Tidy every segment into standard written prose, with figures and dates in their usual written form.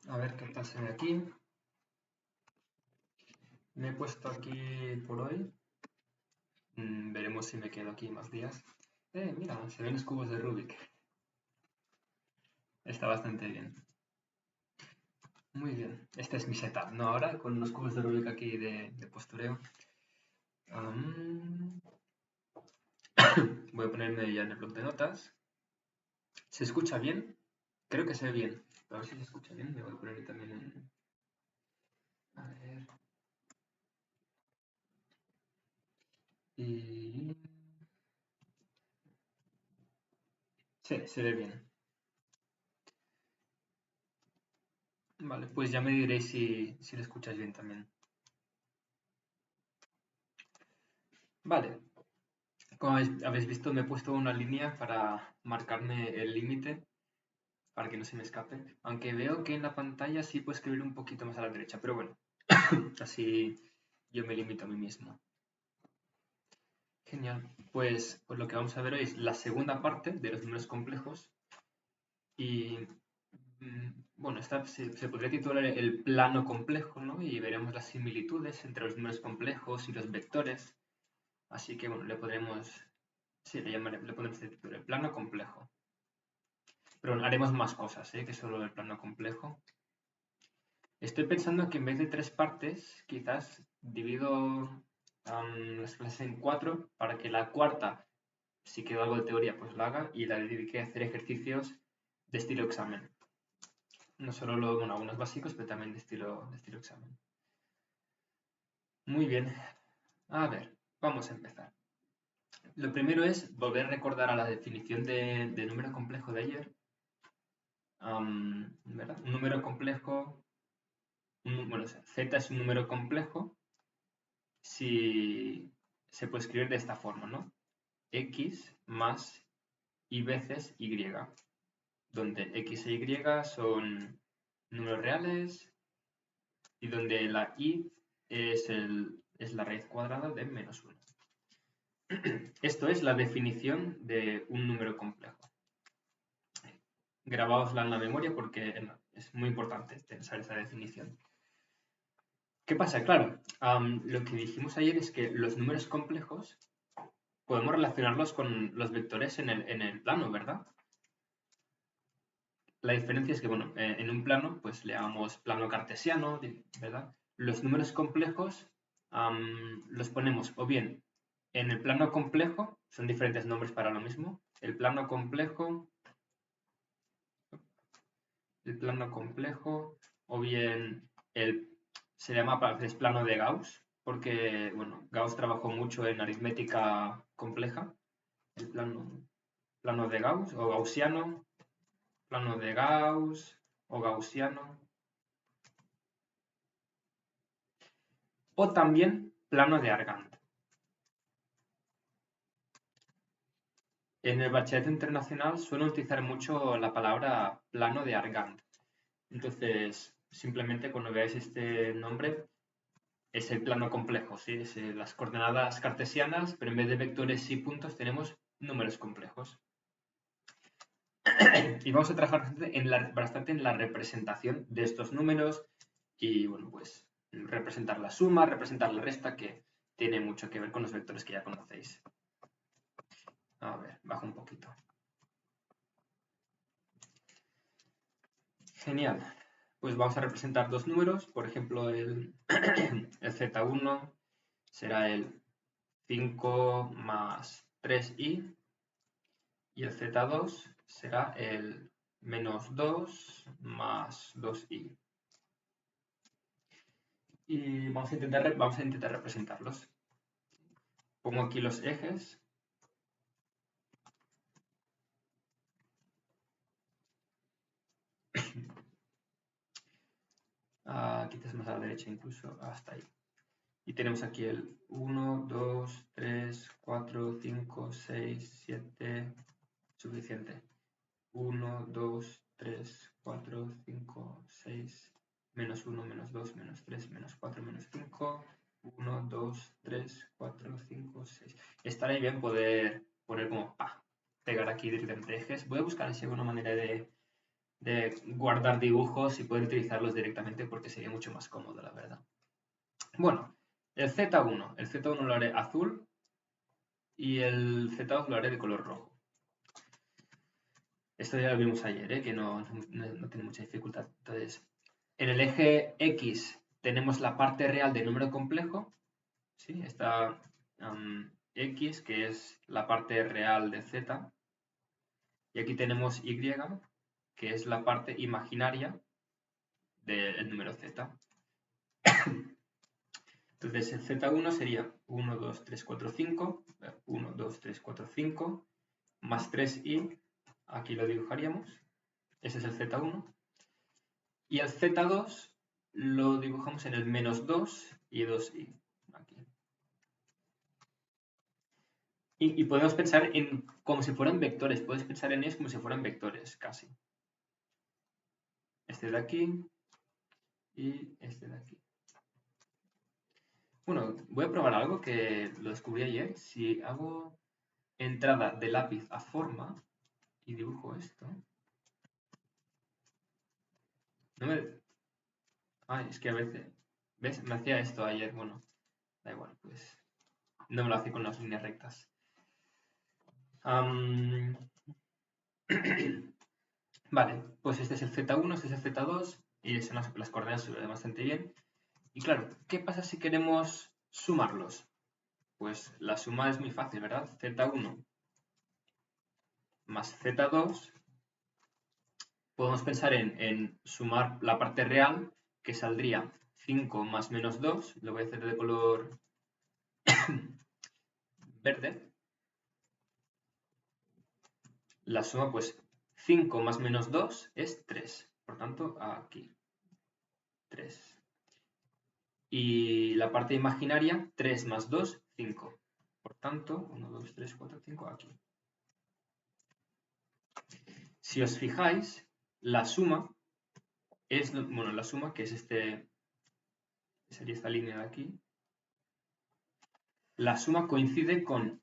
A ver qué tal se ve aquí. Me he puesto aquí por hoy. Veremos si me quedo aquí más días. Mira, se ven los cubos de Rubik. Está bastante bien. Muy bien. Este es mi setup, ¿no? Ahora con los cubos de Rubik aquí de postureo. Am, Voy a ponerme ya en el bloc de notas. ¿Se escucha bien? Creo que se ve bien. A ver si se escucha bien. Me voy a poner también en... A ver. Y... Sí, se ve bien. Vale, pues ya me diréis si lo escuchas bien también. Vale, como habéis visto, me he puesto una línea para marcarme el límite, para que no se me escape. Aunque veo que en la pantalla sí puedo escribir un poquito más a la derecha, pero bueno, así yo me limito a mí mismo. Genial. Pues lo que vamos a ver hoy es la segunda parte de los números complejos. Y bueno, esta se podría titular el plano complejo, ¿no? Y veremos las similitudes entre los números complejos y los vectores. Así que bueno, le podremos, sí, le pondremos el título, el plano complejo. Pero bueno, haremos más cosas, que solo el plano complejo. Estoy pensando que en vez de 3 partes, quizás divido las clases en 4 para que la cuarta, si quedó algo de teoría, pues la haga y la dedique a hacer ejercicios de estilo examen. No solo bueno, algunos básicos, pero también de estilo examen. Muy bien. A ver, vamos a empezar. Lo primero es volver a recordar a la definición de número complejo de ayer. ¿Verdad? Un número complejo, bueno, z es un número complejo si se puede escribir de esta forma, ¿no? X más y veces Y, donde X e Y son números reales y donde la Y es la raíz cuadrada de -1. Esto es la definición de un número complejo. Grabáosla en la memoria porque es muy importante pensar esa definición. ¿Qué pasa? Claro, lo que dijimos ayer es que los números complejos podemos relacionarlos con los vectores en el plano, ¿verdad? La diferencia es que, bueno, en un plano, pues le llamamos plano cartesiano, ¿verdad? Los números complejos los ponemos o bien en el plano complejo, son diferentes nombres para lo mismo, el plano complejo, o bien se llama a veces plano de Gauss, porque, bueno, Gauss trabajó mucho en aritmética compleja, el plano de Gauss o gaussiano, plano de Gauss o gaussiano, o también plano de Argand. En el bachillerato internacional suelen utilizar mucho la palabra plano de Argand. Entonces, simplemente cuando veáis este nombre, es el plano complejo, ¿sí? Es las coordenadas cartesianas, pero en vez de vectores y puntos tenemos números complejos. Y vamos a trabajar bastante en la representación de estos números y, bueno, pues representar la suma, representar la resta, que tiene mucho que ver con los vectores que ya conocéis. A ver, bajo un poquito. Genial. Pues vamos a representar dos números. Por ejemplo, el Z1 será el 5 más 3i y el Z2 será el -2 más 2i. Y vamos a intentar representarlos. Pongo aquí los ejes. Quizás más a la derecha incluso, hasta ahí. Y tenemos aquí el 1, 2, 3, 4, 5, 6, 7, suficiente. 1, 2, 3, 4, 5, 6, -1, -2, -3, -4, -5, 1, 2, 3, 4, 5, 6. Estaría bien poder poner como pegar aquí diferentes ejes. Voy a buscar si hay alguna manera de guardar dibujos y poder utilizarlos directamente porque sería mucho más cómodo, la verdad. Bueno, el Z1 lo haré azul y el Z2 lo haré de color rojo. Esto ya lo vimos ayer, que no tiene mucha dificultad. Entonces, en el eje X tenemos la parte real del número complejo, ¿sí? Está X, que es la parte real de Z, y aquí tenemos Y, que es la parte imaginaria del número Z. Entonces el Z1 sería 1, 2, 3, 4, 5, 1, 2, 3, 4, 5, más 3i, aquí lo dibujaríamos, ese es el Z1. Y el Z2 lo dibujamos en el menos 2 y 2i, aquí. Y podemos pensar en como si fueran vectores, puedes pensar en ellos como si fueran vectores, casi. Este de aquí y este de aquí. Bueno, voy a probar algo que lo descubrí ayer. Si hago entrada de lápiz a forma y dibujo esto. No me... Ay, es que a veces... ¿Ves? Me hacía esto ayer. Bueno, da igual, pues... No me lo hace con las líneas rectas. Vale, pues este es el Z1, este es el Z2 y son las coordenadas se ven bastante bien. Y claro, ¿qué pasa si queremos sumarlos? Pues la suma es muy fácil, ¿verdad? Z1 más Z2. Podemos pensar en sumar la parte real, que saldría 5 más menos 2. Lo voy a hacer de color verde. La suma, pues, 5 más menos 2 es 3. Por tanto, aquí. 3. Y la parte imaginaria, 3 más 2, 5. Por tanto, 1, 2, 3, 4, 5, aquí. Si os fijáis, la suma es, bueno, la suma que es sería esta línea de aquí. La suma coincide con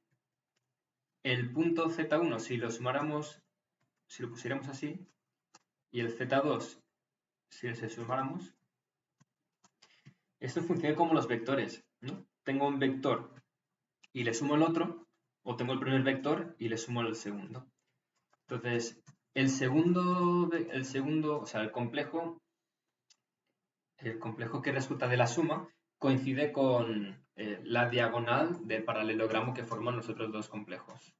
el punto Z1, si lo sumáramos, si lo pusiéramos así, y el Z2, si lo sumáramos, esto funciona como los vectores, ¿no? Tengo un vector y le sumo el otro, o tengo el primer vector y le sumo el segundo. Entonces, el segundo, o sea, el complejo que resulta de la suma coincide con la diagonal del paralelogramo que forman los otros dos complejos.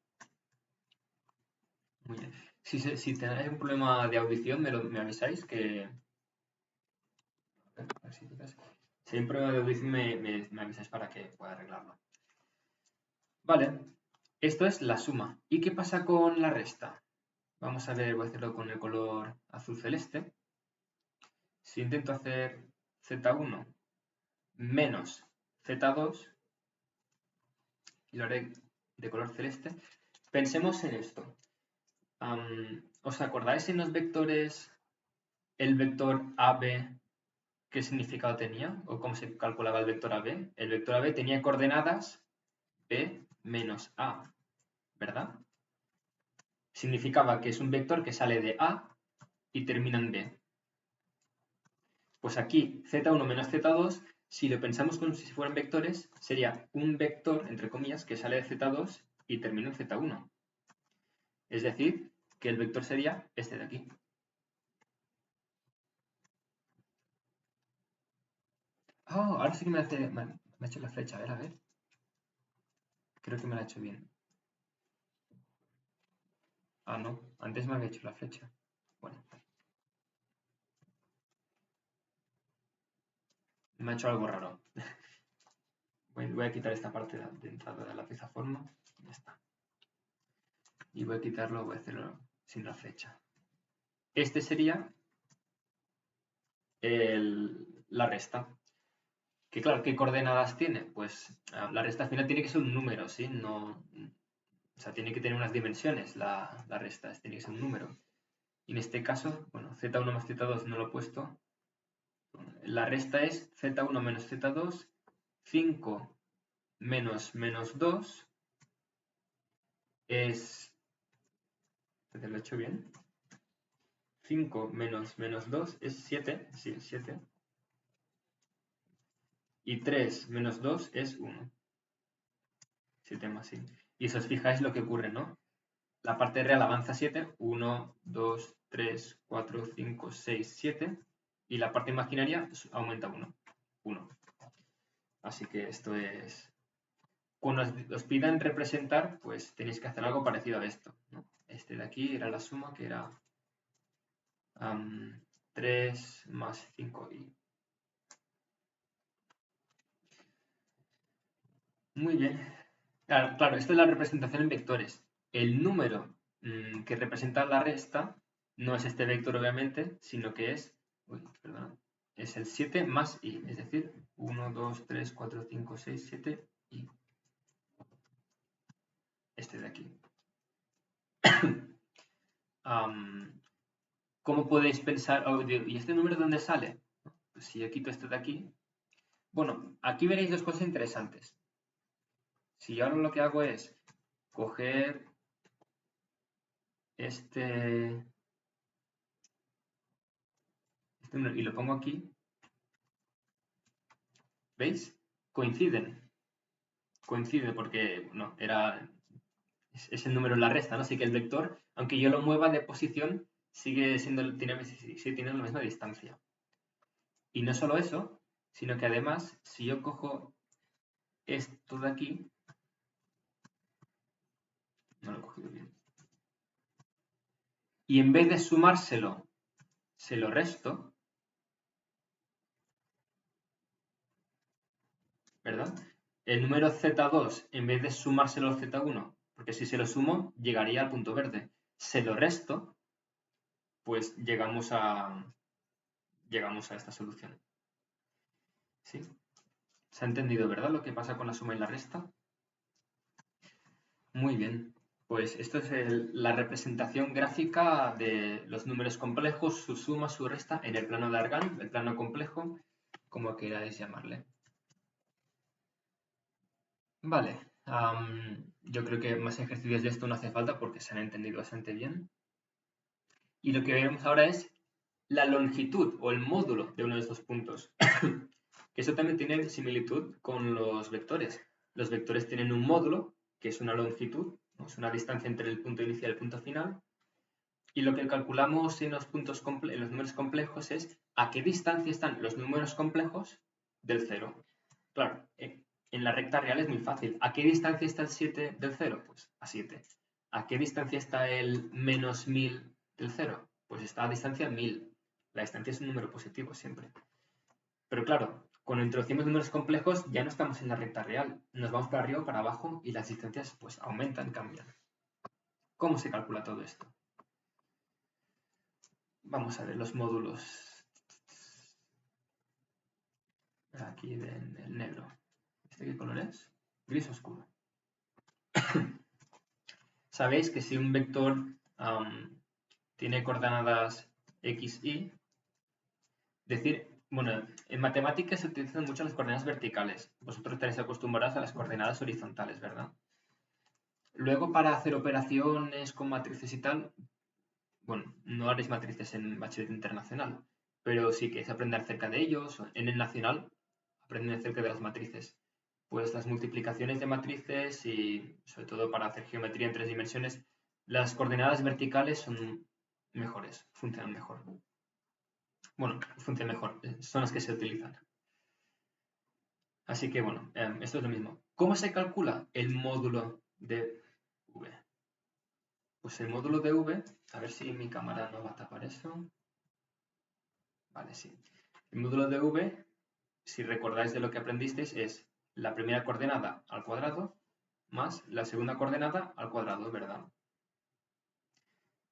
Muy bien. Si tenéis un problema de audición, me avisáis que... Si hay un problema de audición, me avisáis para que pueda arreglarlo. Vale, esto es la suma. ¿Y qué pasa con la resta? Vamos a ver, voy a hacerlo con el color azul celeste. Si intento hacer Z1 menos Z2, y lo haré de color celeste, pensemos en esto. ¿Os acordáis en los vectores el vector AB qué significado tenía o cómo se calculaba el vector AB? El vector AB tenía coordenadas B menos A, ¿verdad? Significaba que es un vector que sale de A y termina en B. Pues aquí Z1 menos Z2, si lo pensamos como si fueran vectores, sería un vector, entre comillas, que sale de Z2 y termina en Z1. Es decir, que el vector sería este de aquí. Oh, ahora sí que me ha hecho la flecha, a ver. Creo que me la ha hecho bien. Ah, no, antes me había hecho la flecha. Bueno. Me ha hecho algo raro. Voy a quitar esta parte de entrada de la pieza forma. Ya está. Y voy a quitarlo, voy a hacerlo sin la flecha. Este sería la resta. Que claro, ¿qué coordenadas tiene? Pues la resta al final tiene que ser un número, ¿sí? No, o sea, tiene que tener unas dimensiones la resta, tiene que ser un número. Y en este caso, bueno, Z1 más Z2 no lo he puesto. La resta es Z1 menos Z2, 5 menos menos 2 es... ¿Lo he hecho bien? 5 menos menos 2 es 7, sí, 7. Y 3 menos 2 es 1. 7 más 5. Y si os fijáis lo que ocurre, ¿no? La parte real avanza 7, 1, 2, 3, 4, 5, 6, 7. Y la parte imaginaria aumenta 1. 1. Así que esto es... Cuando os pidan representar, pues tenéis que hacer algo parecido a esto, ¿no? Este de aquí era la suma, que era 3 más 5i. Muy bien. Claro, esto es la representación en vectores. El número que representa la resta no es este vector, obviamente, sino que es, es el 7 más i, es decir, 1, 2, 3, 4, 5, 6, 7 i. Este de aquí. ¿Cómo podéis pensar? ¿Y este número de dónde sale? Pues si yo quito esto de aquí. Bueno, aquí veréis dos cosas interesantes. Si yo ahora lo que hago es coger este número y lo pongo aquí, ¿veis? Coinciden. Coincide porque no, es el número en la resta, ¿no? Así que el vector, aunque yo lo mueva de posición, sigue teniendo la misma distancia. Y no solo eso, sino que además, si yo cojo esto de aquí, no lo he cogido bien, y en vez de sumárselo, se lo resto, ¿verdad? El número z2, en vez de sumárselo al z1, porque si se lo sumo, llegaría al punto verde. Se lo resto, pues llegamos a esta solución. ¿Sí? ¿Se ha entendido, verdad, lo que pasa con la suma y la resta? Muy bien. Pues esto es la representación gráfica de los números complejos, su suma, su resta, en el plano de Argand, el plano complejo, como queráis llamarle. Vale. Yo creo que más ejercicios de esto no hace falta porque se han entendido bastante bien. Y lo que veremos ahora es la longitud o el módulo de uno de estos puntos. Eso también tiene similitud con los vectores. Los vectores tienen un módulo, que es una longitud, ¿no? Es una distancia entre el punto inicial y el punto final. Y lo que calculamos en los números complejos es a qué distancia están los números complejos del cero. Claro, en la recta real es muy fácil. ¿A qué distancia está el 7 del 0? Pues a 7. ¿A qué distancia está el menos 1000 del 0? Pues está a distancia 1000. La distancia es un número positivo siempre. Pero claro, cuando introducimos números complejos ya no estamos en la recta real. Nos vamos para arriba o para abajo y las distancias pues aumentan, cambian. ¿Cómo se calcula todo esto? Vamos a ver los módulos. Aquí en el negro. ¿Este qué color es? Gris oscuro. Sabéis que si un vector tiene coordenadas x, y, decir, bueno, en matemáticas se utilizan mucho las coordenadas verticales. Vosotros estaréis acostumbrados a las coordenadas horizontales, ¿verdad? Luego, para hacer operaciones con matrices y tal, bueno, no haréis matrices en bachillerato internacional, pero sí que es aprender acerca de ellos. En el nacional, aprenden acerca de las matrices. Pues las multiplicaciones de matrices y, sobre todo para hacer geometría en 3 dimensiones, las coordenadas verticales son mejores, funcionan mejor. Bueno, funcionan mejor, son las que se utilizan. Así que bueno, esto es lo mismo. ¿Cómo se calcula el módulo de V? Pues el módulo de V, a ver si mi cámara no va a tapar eso. Vale, sí. El módulo de V, si recordáis de lo que aprendisteis, es la primera coordenada al cuadrado más la segunda coordenada al cuadrado, ¿verdad?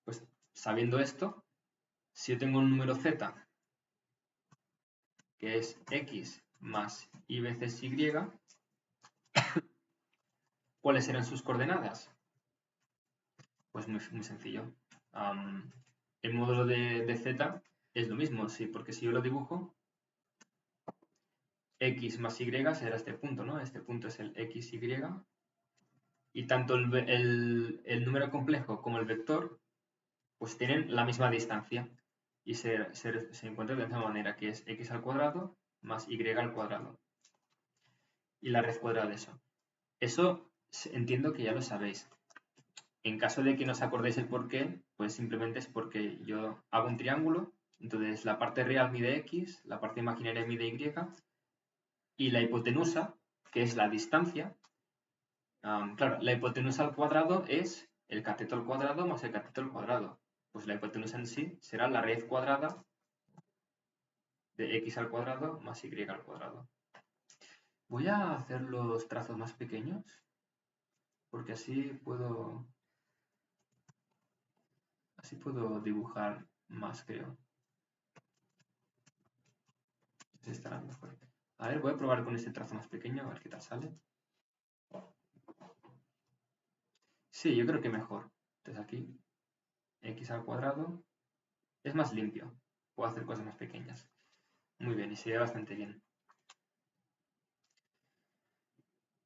Pues sabiendo esto, si yo tengo un número z, que es x más y veces y, ¿cuáles serán sus coordenadas? Pues muy sencillo. El módulo de z es lo mismo, sí, porque si yo lo dibujo, x más y será este punto, ¿no? Este punto es el xy. Y tanto el número complejo como el vector, pues tienen la misma distancia. y se encuentra de la misma manera, que es x al cuadrado más y al cuadrado. Y la raíz cuadrada de eso. Eso entiendo que ya lo sabéis. En caso de que no os acordéis el por qué, pues simplemente es porque yo hago un triángulo, entonces la parte real mide x, la parte imaginaria mide y, y la hipotenusa, que es la distancia, claro, la hipotenusa al cuadrado es el cateto al cuadrado más el cateto al cuadrado. Pues la hipotenusa en sí será la raíz cuadrada de x al cuadrado más y al cuadrado. Voy a hacer los trazos más pequeños, porque así puedo dibujar más, creo. Estará mejor. A ver, voy a probar con este trazo más pequeño, a ver qué tal sale. Sí, yo creo que mejor. Entonces aquí, x al cuadrado, es más limpio. Puedo hacer cosas más pequeñas. Muy bien, y se ve bastante bien.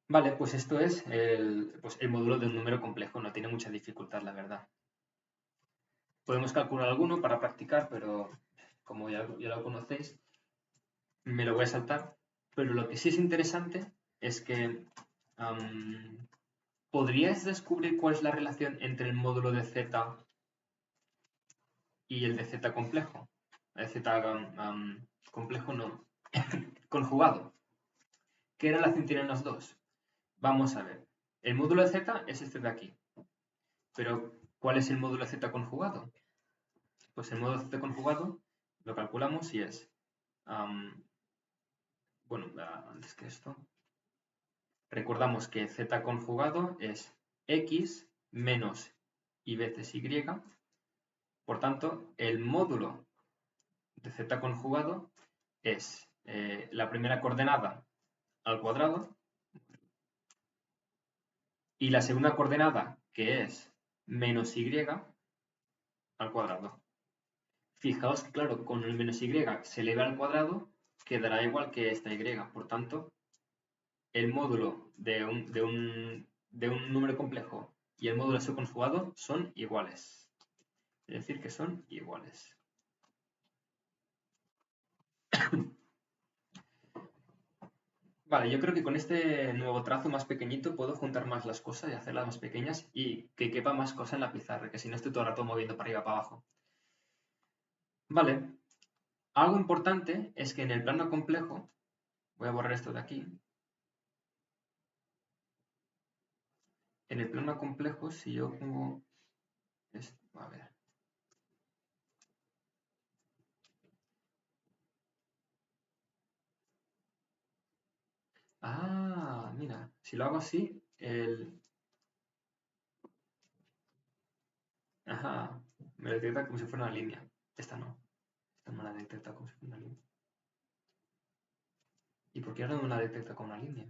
Vale, pues esto es el módulo de un número complejo. No tiene mucha dificultad, la verdad. Podemos calcular alguno para practicar, pero como ya lo conocéis, me lo voy a saltar. Pero lo que sí es interesante es que ¿podríais descubrir cuál es la relación entre el módulo de z y el de z complejo? El z complejo no, conjugado. ¿Qué relación tienen los dos? Vamos a ver. El módulo de z es este de aquí. Pero, ¿cuál es el módulo de z conjugado? Pues el módulo de z conjugado lo calculamos y es, bueno, antes que esto, recordamos que z conjugado es x menos y veces y. Por tanto, el módulo de z conjugado es la primera coordenada al cuadrado y la segunda coordenada, que es menos y al cuadrado. Fijaos que, claro, con el menos y se eleva al cuadrado, quedará igual que esta y. Por tanto, el módulo de un número complejo y el módulo de su conjugado son iguales. Es decir, que son iguales. Vale, yo creo que con este nuevo trazo más pequeñito puedo juntar más las cosas y hacerlas más pequeñas y que quepa más cosas en la pizarra, que si no estoy todo el rato moviendo para arriba para abajo. Vale, algo importante es que en el plano complejo, voy a borrar esto de aquí, en el plano complejo si yo pongo esto, a ver. Ah, mira, si lo hago así, Ajá, me lo detecta como si fuera una línea. Esta no. Esta no la detecta como si fuera una línea. ¿Y por qué ahora no la detecta como una línea?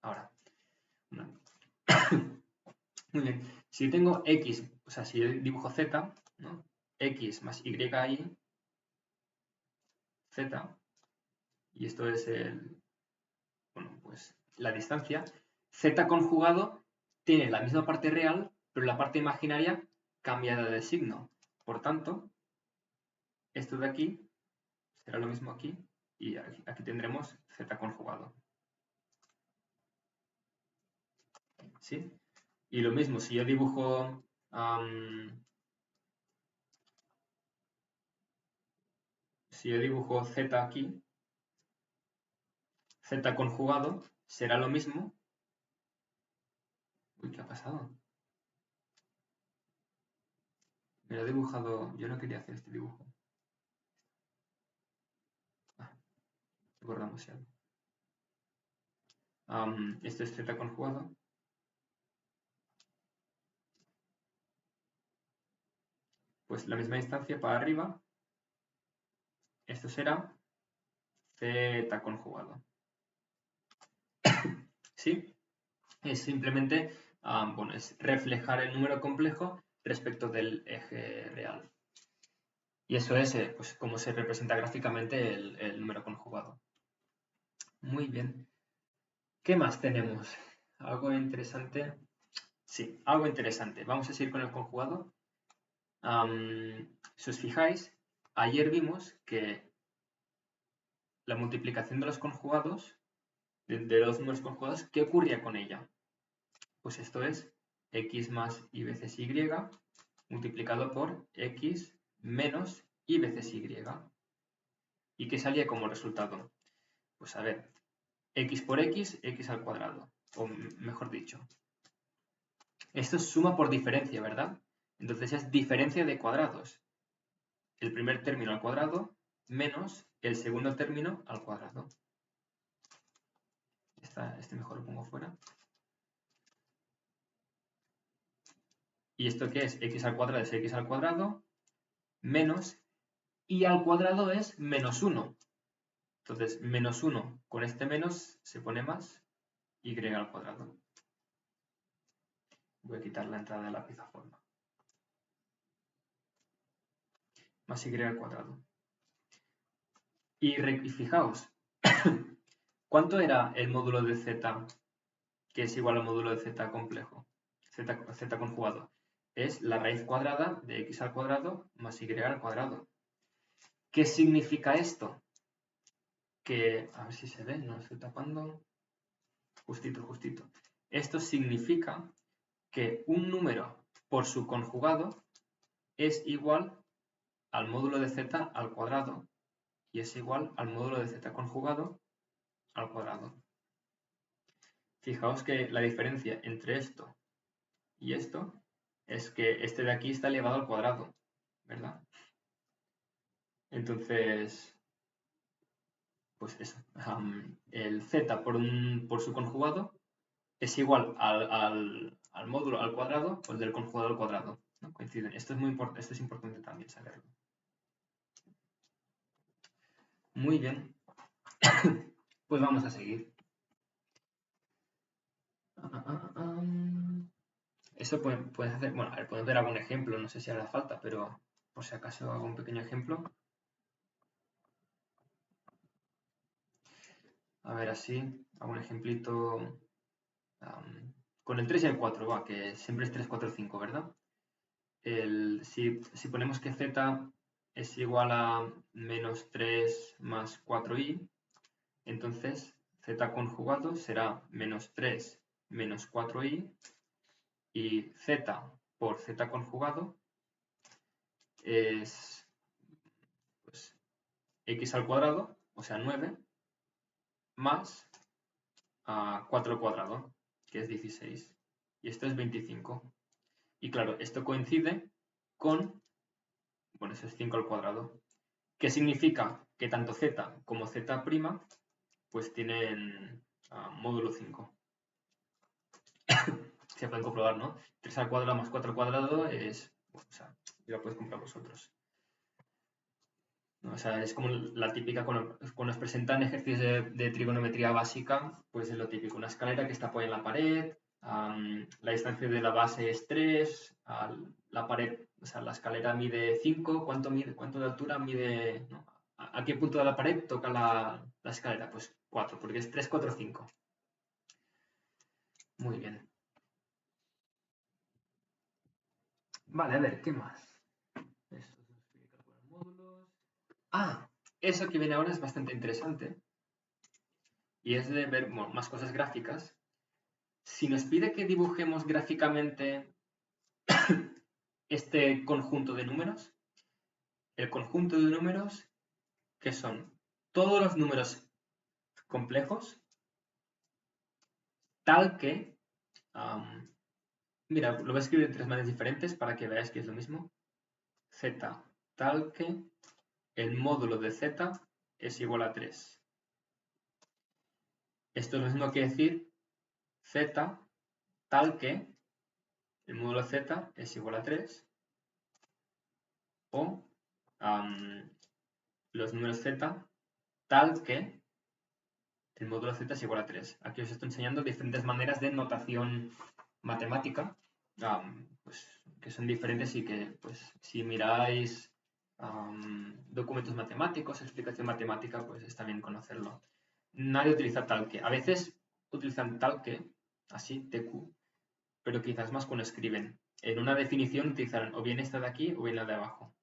Ahora. Muy bien. Si yo tengo x, o sea, si yo dibujo z, ¿no? X más y z, y esto es bueno, pues la distancia, z conjugado tiene la misma parte real, pero la parte imaginaria cambiada de signo. Por tanto, esto de aquí será lo mismo aquí, y aquí tendremos z conjugado. ¿Sí? Y lo mismo, si yo dibujo z aquí, z conjugado será lo mismo. Uy, ¿qué ha pasado? Me lo he dibujado, yo no quería hacer este dibujo. Recordamos ya. Esto es z conjugado. Pues la misma distancia para arriba. Esto será z conjugado. ¿Sí? Es simplemente, bueno, es reflejar el número complejo respecto del eje real. Y eso es pues, cómo se representa gráficamente el número conjugado. Muy bien. ¿Qué más tenemos? ¿Algo interesante? Sí, algo interesante. Vamos a seguir con el conjugado. Si os fijáis, ayer vimos que la multiplicación de los conjugados, de los números conjugados, ¿qué ocurría con ella? Pues esto es x más y veces y multiplicado por x menos y veces y. ¿Y qué salía como resultado? Pues a ver, x por x, x al cuadrado. O mejor dicho, esto es suma por diferencia, ¿verdad? Entonces es diferencia de cuadrados. El primer término al cuadrado menos el segundo término al cuadrado. Este mejor lo pongo fuera. ¿Y esto qué es? X al cuadrado es x al cuadrado menos y al cuadrado es menos 1. Entonces, menos 1 con este menos se pone más y al cuadrado. Voy a quitar la entrada de lápiz a forma. Más y al cuadrado. Y fijaos, ¿cuánto era el módulo de z que es igual al módulo de z complejo? Z conjugado. Es la raíz cuadrada de x al cuadrado más y al cuadrado. ¿Qué significa esto? Que, a ver si se ve, no lo estoy tapando. Justito, justito. Esto significa que un número por su conjugado es igual al módulo de z al cuadrado y es igual al módulo de z conjugado al cuadrado. Fijaos que la diferencia entre esto y esto es que este de aquí está elevado al cuadrado, ¿verdad? Entonces, pues eso, el z por su conjugado es igual al módulo al cuadrado o el del conjugado al cuadrado, ¿no? Coinciden. Esto es importante también saberlo. Muy bien. Pues vamos a seguir. Eso puedes hacer, bueno, a ver, puedes ver algún ejemplo, no sé si hará falta, pero por si acaso hago un pequeño ejemplo. A ver, así, hago un ejemplito con el 3 y el 4, va, que siempre es 3, 4, 5, ¿verdad? Si ponemos que z es igual a menos 3 más 4i, entonces z conjugado será menos 3 menos 4i y z por z conjugado es pues, x al cuadrado, o sea 9, más 4 al cuadrado, que es 16. Y esto es 25. Y claro, esto coincide con, bueno, eso es 5 al cuadrado. ¿Qué significa? Que tanto z como z' pues tienen módulo 5. Se pueden comprobar, ¿no? 3 al cuadrado más 4 al cuadrado es, o sea, ya lo podéis comprobar vosotros. ¿No? O sea, es como la típica, cuando nos presentan ejercicios de trigonometría básica, pues es lo típico, una escalera que está apoyada en la pared, la distancia de la base es 3, la pared, o sea, la escalera mide 5, ¿cuánto de altura mide? ¿No? ¿A qué punto de la pared toca la escalera? Pues 4, porque es 3, 4, 5. Muy bien. Vale, a ver, ¿qué más? Esto se explica por los módulos. Eso que viene ahora es bastante interesante. Y es de ver más cosas gráficas. Si nos pide que dibujemos gráficamente este conjunto de números, el conjunto de números que son todos los números complejos, tal que, mira, lo voy a escribir de 3 maneras diferentes para que veáis que es lo mismo. Z tal que el módulo de z es igual a 3. Esto es lo mismo que decir z tal que el módulo de z es igual a 3 o los números z tal que el módulo z es igual a 3. Aquí os estoy enseñando diferentes maneras de notación matemática, pues, que son diferentes y que, pues, si miráis documentos matemáticos, explicación matemática, pues está bien conocerlo. Nadie utiliza tal que. A veces utilizan tal que, así, TQ, pero quizás más cuando escriben. en una definición utilizarán o bien esta de aquí o bien la de abajo.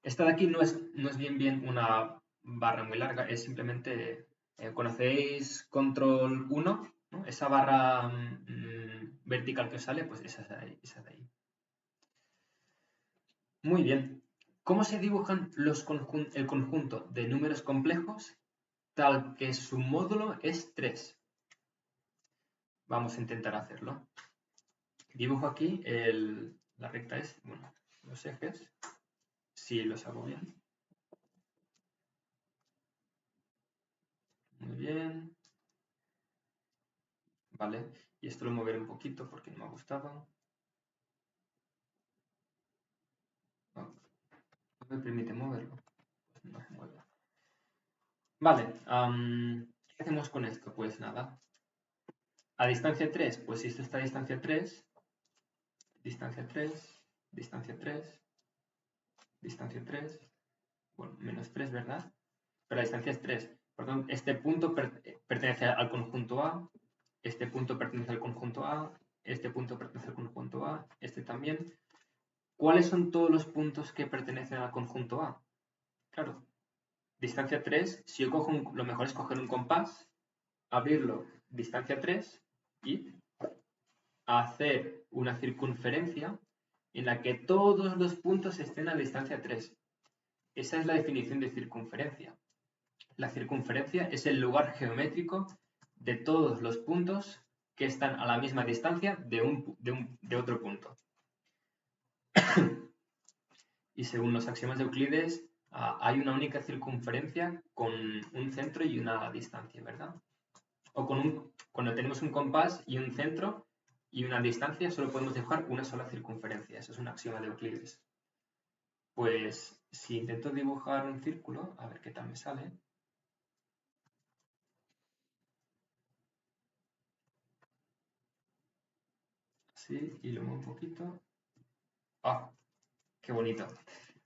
Esta de aquí no es bien una barra muy larga, es simplemente, ¿conocéis control 1? ¿No? Esa barra vertical que os sale, pues esa de ahí. Muy bien. ¿Cómo se dibujan el conjunto de números complejos tal que su módulo es 3? Vamos a intentar hacerlo. Dibujo aquí la recta es, bueno, los ejes, si los hago bien. Muy bien. Vale, y esto lo moveré un poquito porque no me ha gustado. No me permite moverlo. Pues no se mueve. Vale, ¿qué hacemos con esto? Pues nada. A distancia 3, pues si esto está a distancia 3, distancia 3, distancia 3, distancia 3, bueno, menos 3, ¿verdad? Pero la distancia es 3. Por tanto, este punto pertenece al conjunto A, este punto pertenece al conjunto A, este punto pertenece al conjunto A, este también. ¿Cuáles son todos los puntos que pertenecen al conjunto A? Claro, distancia 3, si yo cojo lo mejor es coger un compás, abrirlo distancia 3 y hacer una circunferencia en la que todos los puntos estén a distancia 3. Esa es la definición de circunferencia. La circunferencia es el lugar geométrico de todos los puntos que están a la misma distancia de otro punto. Y según los axiomas de Euclides, hay una única circunferencia con un centro y una distancia, ¿verdad? O cuando tenemos un compás y un centro y una distancia, solo podemos dibujar una sola circunferencia. Eso es un axioma de Euclides. Pues si intento dibujar un círculo, a ver qué tal me sale. Así, y lo muevo un poquito. ¡Ah! ¡Qué bonito!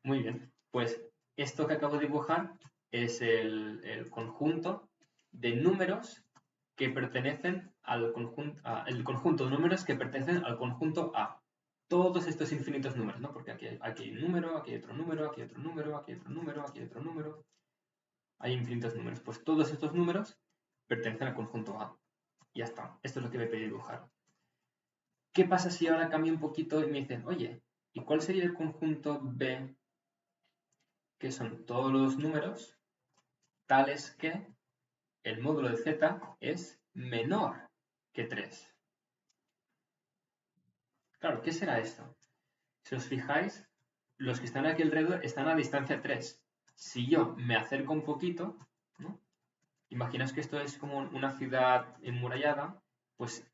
Muy bien. Pues esto que acabo de dibujar es el conjunto de números que pertenecen al conjunto, el conjunto de números que pertenecen al conjunto A. Todos estos infinitos números, ¿no? Porque aquí hay un número, aquí hay otro número, aquí hay otro número, aquí hay otro número, aquí hay otro número. Hay infinitos números. Pues todos estos números pertenecen al conjunto A. Y ya está. Esto es lo que me pedí dibujar. ¿Qué pasa si ahora cambio un poquito y me dicen, oye, ¿y cuál sería el conjunto B? Que son todos los números tales que el módulo de z es menor que 3. Claro, ¿qué será esto? Si os fijáis, los que están aquí alrededor están a distancia 3. Si yo me acerco un poquito, ¿no? Imaginaos que esto es como una ciudad enmurallada, pues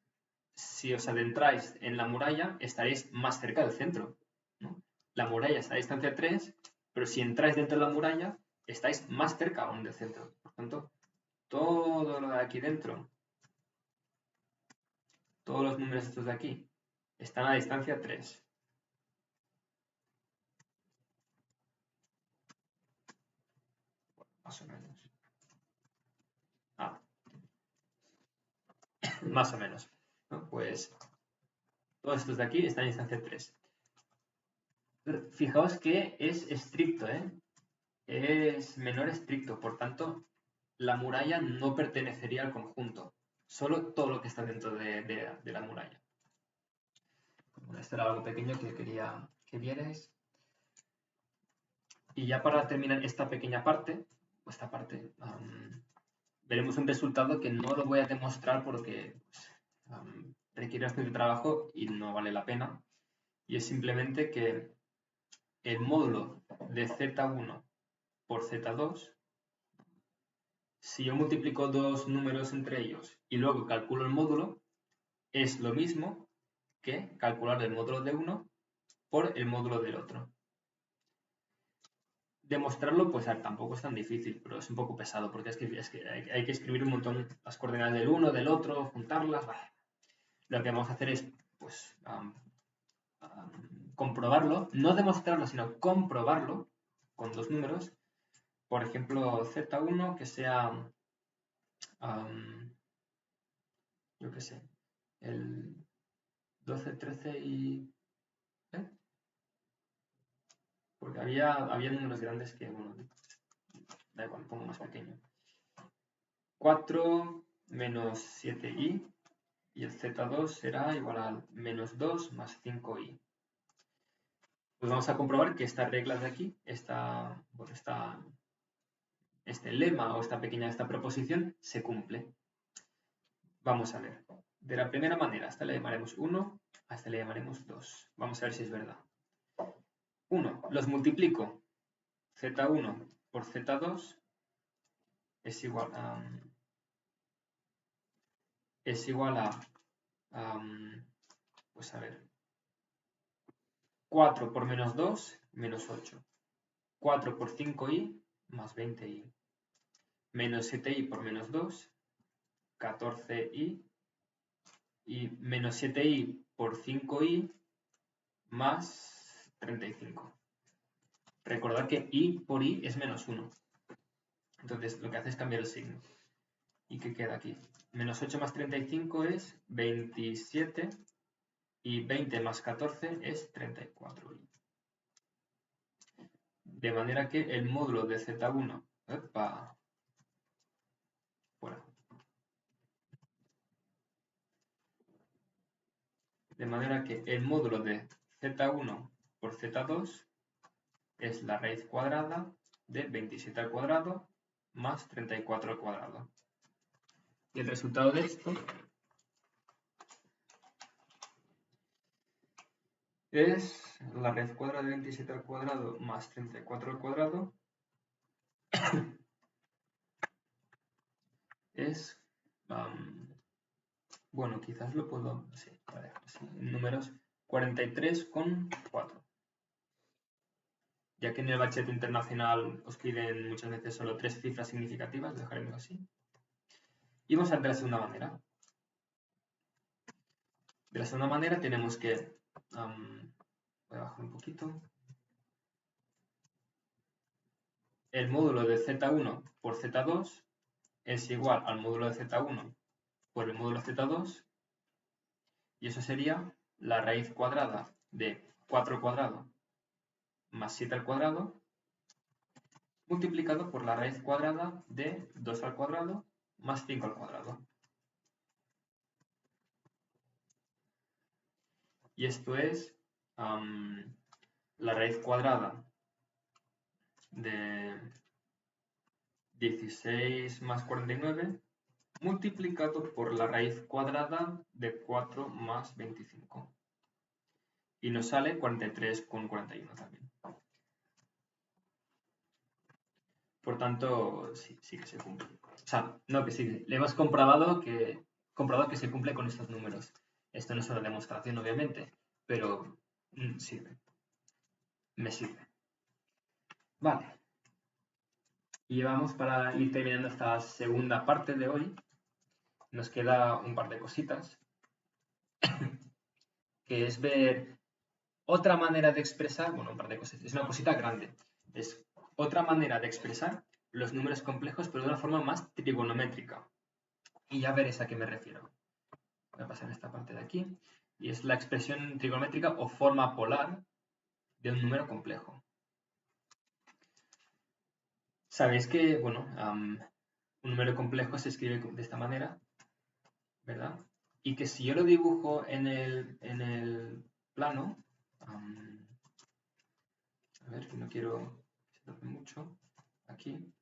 si os adentráis en la muralla estaréis más cerca del centro, ¿no? La muralla está a distancia 3, pero si entráis dentro de la muralla estáis más cerca aún del centro. Por tanto, todo lo de aquí dentro, todos los números estos de aquí, están a distancia 3. Más o menos. Más o menos. ¿No? Pues todos estos de aquí están a distancia 3. Fijaos que es estricto, ¿eh? Es menor estricto, por tanto, la muralla no pertenecería al conjunto. Solo todo lo que está dentro de la muralla. Bueno, esto era algo pequeño que quería que vierais. Y ya para terminar esta pequeña parte, veremos un resultado que no lo voy a demostrar porque requiere bastante trabajo y no vale la pena. Y es simplemente que el módulo de z1 por z2, si yo multiplico dos números entre ellos y luego calculo el módulo, es lo mismo que calcular el módulo de uno por el módulo del otro. Demostrarlo, pues tampoco es tan difícil, pero es un poco pesado, porque es que hay que escribir un montón las coordenadas del uno, del otro, juntarlas. Lo que vamos a hacer es, pues, comprobarlo, no demostrarlo, sino comprobarlo con dos números. Por ejemplo, z1 que sea, yo qué sé, el 12, 13 y... ¿eh? Porque había números grandes que, bueno, da igual, pongo más pequeño. 4 menos 7i y el z2 será igual a menos 2 más 5i. Pues vamos a comprobar que estas reglas de aquí, este lema o esta proposición se cumple. Vamos a ver. De la primera manera, a esta le llamaremos 1, a esta le llamaremos 2. Vamos a ver si es verdad. 1. Los multiplico. Z1 por Z2 es igual a pues a ver, 4 por menos 2, menos 8. 4 por 5i, más 20i. Menos 7i por menos 2, 14i. Y menos 7i por 5i, más 35. Recordad que i por i es menos 1. Entonces lo que hace es cambiar el signo. ¿Y qué queda aquí? Menos 8 más 35 es 27 y 20 más 14 es 34i. De manera que el módulo de Z1... ¡Epa! Fuera. De manera que el módulo de Z1 por Z2 es la raíz cuadrada de 27 al cuadrado más 34 al cuadrado. Y el resultado de esto es la raíz cuadrada de 27 al cuadrado más 34 al cuadrado es, bueno, quizás lo puedo, sí, vale, sí, en números 43,4. Ya que en el bachillerato internacional os piden muchas veces solo 3 cifras significativas, dejaremos así. Y vamos a ver de la segunda manera. De la segunda manera tenemos que, voy a bajar un poquito. El módulo de Z1 por Z2 es igual al módulo de Z1 por el módulo Z2 y eso sería la raíz cuadrada de 4 al cuadrado más 7 al cuadrado multiplicado por la raíz cuadrada de 2 al cuadrado más 5 al cuadrado. Y esto es la raíz cuadrada de 16 más 49 multiplicado por la raíz cuadrada de 4 más 25. Y nos sale 43,41 también. Por tanto, sí que se cumple. O sea, no que sí, le hemos comprobado que se cumple con estos números. Esto no es una demostración, obviamente, pero sirve. Me sirve. Vale. Y vamos para ir terminando esta segunda parte de hoy. Nos queda un par de cositas. Que es ver otra manera de expresar, bueno, un par de cosas. Es una cosita grande. Es otra manera de expresar los números complejos, pero de una forma más trigonométrica. Y ya veréis a qué me refiero. Voy a pasar esta parte de aquí. Y es la expresión trigonométrica o forma polar de un número complejo. Sabéis que, bueno, un número complejo se escribe de esta manera, ¿verdad? Y que si yo lo dibujo en el plano, a ver, que no quiero que se toque mucho, aquí.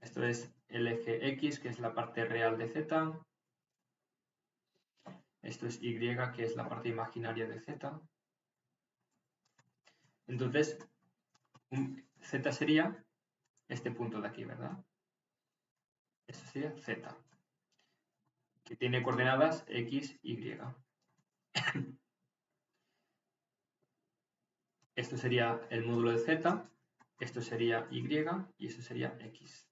Esto es el eje X, que es la parte real de Z. Esto es Y, que es la parte imaginaria de Z. Entonces, Z sería este punto de aquí, ¿verdad? Esto sería Z, que tiene coordenadas X, Y. Esto sería el módulo de Z, esto sería Y y esto sería X.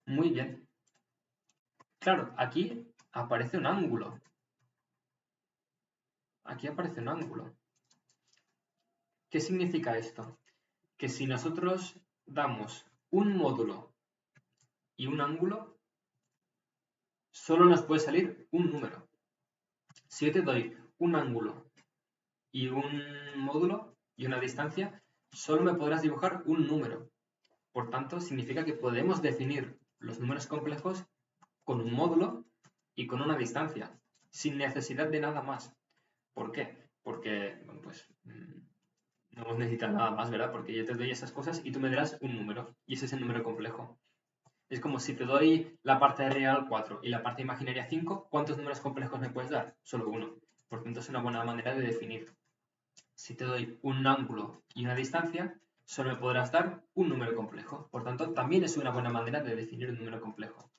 Muy bien. Claro, aquí aparece un ángulo. Aquí aparece un ángulo. ¿Qué significa esto? Que si nosotros damos un módulo y un ángulo, solo nos puede salir un número. Si yo te doy un ángulo y un módulo y una distancia, solo me podrás dibujar un número. Por tanto, significa que podemos definir los números complejos con un módulo y con una distancia, sin necesidad de nada más. ¿Por qué? Porque, bueno, pues no hemos necesitado nada más, ¿verdad? Porque yo te doy esas cosas y tú me darás un número, y ese es el número complejo. Es como si te doy la parte real 4 y la parte imaginaria 5, ¿cuántos números complejos me puedes dar? Solo uno. Por tanto, es una buena manera de definir. Si te doy un ángulo y una distancia, solo me podrás dar un número complejo. Por tanto, también es una buena manera de definir un número complejo.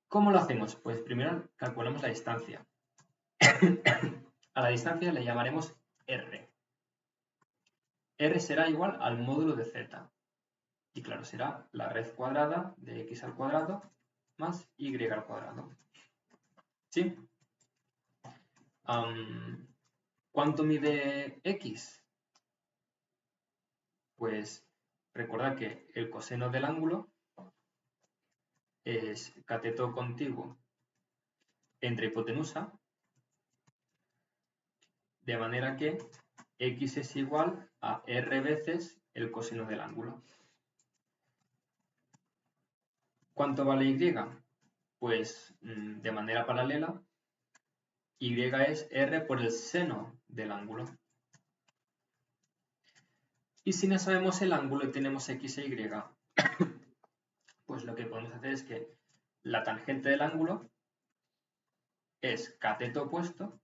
¿Cómo lo hacemos? Pues primero calculamos la distancia. A la distancia le llamaremos R. R será igual al módulo de Z. Y claro, será la raíz cuadrada de x al cuadrado más y al cuadrado. ¿Sí? ¿Cuánto mide x? Pues recuerda que el coseno del ángulo es cateto contiguo entre hipotenusa, de manera que x es igual a r veces el coseno del ángulo. ¿Cuánto vale y? Pues de manera paralela, y es r por el seno del ángulo. Y si no sabemos el ángulo y tenemos x e y, pues lo que podemos hacer es que la tangente del ángulo es cateto opuesto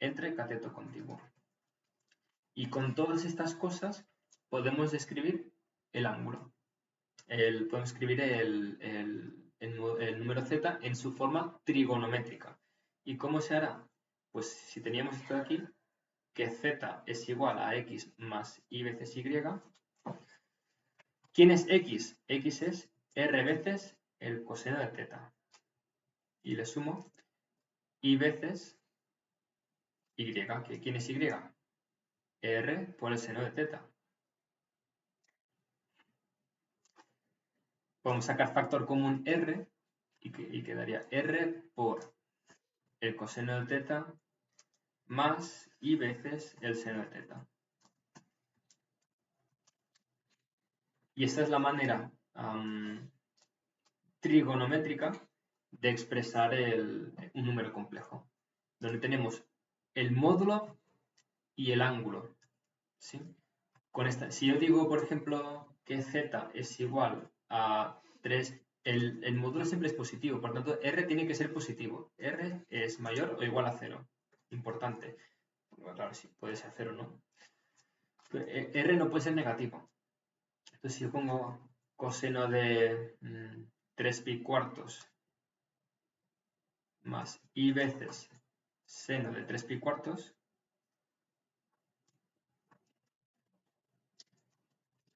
entre cateto contiguo. Y con todas estas cosas podemos describir el ángulo. Podemos escribir el número z en su forma trigonométrica. ¿Y cómo se hará? Pues si teníamos esto de aquí, que z es igual a x más y veces y. ¿Quién es x? X es r veces el coseno de θ. Y le sumo y veces y. ¿Quién es y? R por el seno de θ. Podemos sacar factor común r y quedaría r por el coseno de θ más y veces el seno de θ. Y esta es la manera trigonométrica de expresar un número complejo, donde tenemos el módulo y el ángulo. ¿Sí? Si yo digo, por ejemplo, que z es igual a 3, el módulo siempre es positivo, por tanto, r tiene que ser positivo. R es mayor o igual a 0. Importante. Bueno, claro, sí, puede ser 0, ¿no? Pero r no puede ser negativo. Entonces, si yo pongo coseno de 3 pi cuartos más y veces seno de 3 pi cuartos,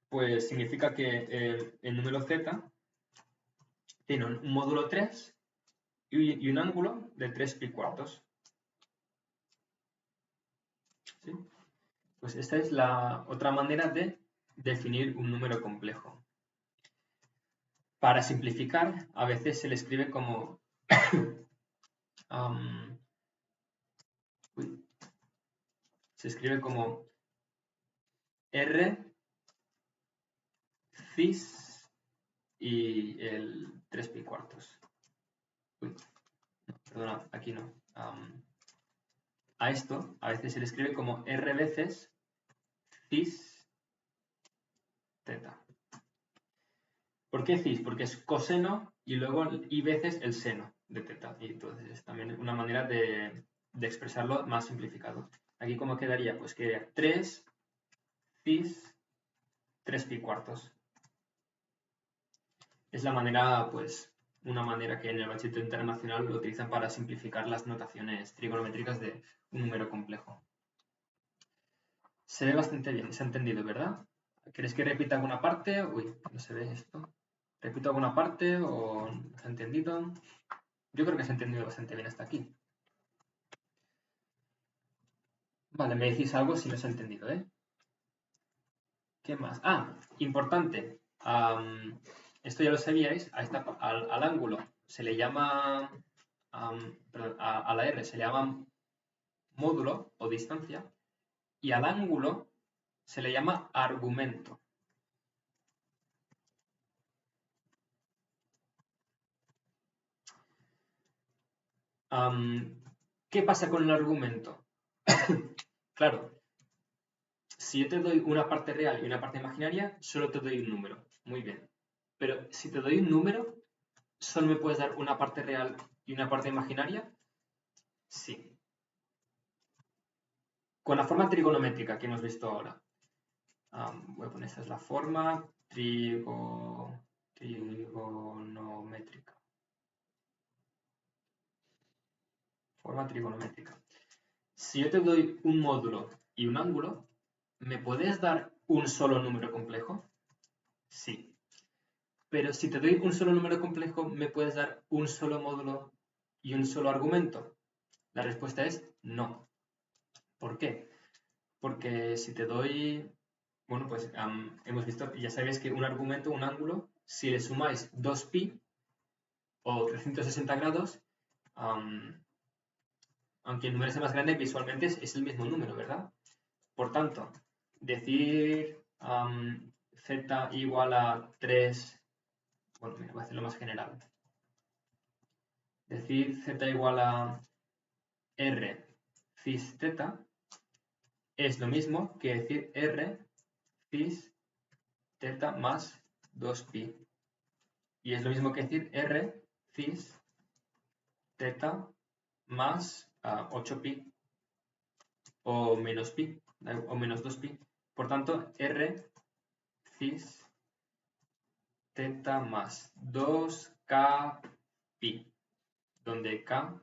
pues significa que el número z tiene un módulo 3 y un ángulo de 3 pi cuartos. ¿Sí? Pues esta es la otra manera de definir un número complejo. Para simplificar, a veces se le escribe como se escribe como R cis y el 3 pi cuartos. Perdona, aquí no. A esto a veces se le escribe como R veces cis θ. ¿Por qué cis? Porque es coseno y luego y veces el seno de θ. Y entonces es también una manera de expresarlo más simplificado. Aquí, ¿cómo quedaría? Pues quedaría 3 cis 3 pi cuartos. Es la manera, pues, una manera que en el bachillerato internacional lo utilizan para simplificar las notaciones trigonométricas de un número complejo. Se ve bastante bien, se ha entendido, ¿verdad? ¿Queréis que repita alguna parte? Uy, no se ve esto. ¿Repito alguna parte o se ha entendido? Yo creo que se ha entendido bastante bien hasta aquí. Vale, me decís algo si no se ha entendido, ¿eh? ¿Qué más? Ah, importante. Esto ya lo sabíais, al ángulo se le llama, perdón, a la R se le llama módulo o distancia y al ángulo se le llama argumento. ¿Qué pasa con el argumento? Claro, si yo te doy una parte real y una parte imaginaria, solo te doy un número. Muy bien. Pero si te doy un número, ¿solo me puedes dar una parte real y una parte imaginaria? Sí. Con la forma trigonométrica que hemos visto ahora. Voy a poner, esta es la forma trigonométrica. Forma trigonométrica. Si yo te doy un módulo y un ángulo, ¿me puedes dar un solo número complejo? Sí. Pero si te doy un solo número complejo, ¿me puedes dar un solo módulo y un solo argumento? La respuesta es no. ¿Por qué? Porque si te doy, bueno, pues hemos visto, ya sabéis que un argumento, un ángulo, si le sumáis 2pi o 360 grados, aunque el número sea más grande, visualmente es el mismo número, ¿verdad? Por tanto, decir z igual a 3, bueno, mira, voy a hacerlo más general. Decir z igual a r cis z es lo mismo que decir r cis z más 2pi. Y es lo mismo que decir r cis z más 8pi o menos pi o menos 2pi. Por tanto, r cis z más 2k pi, donde k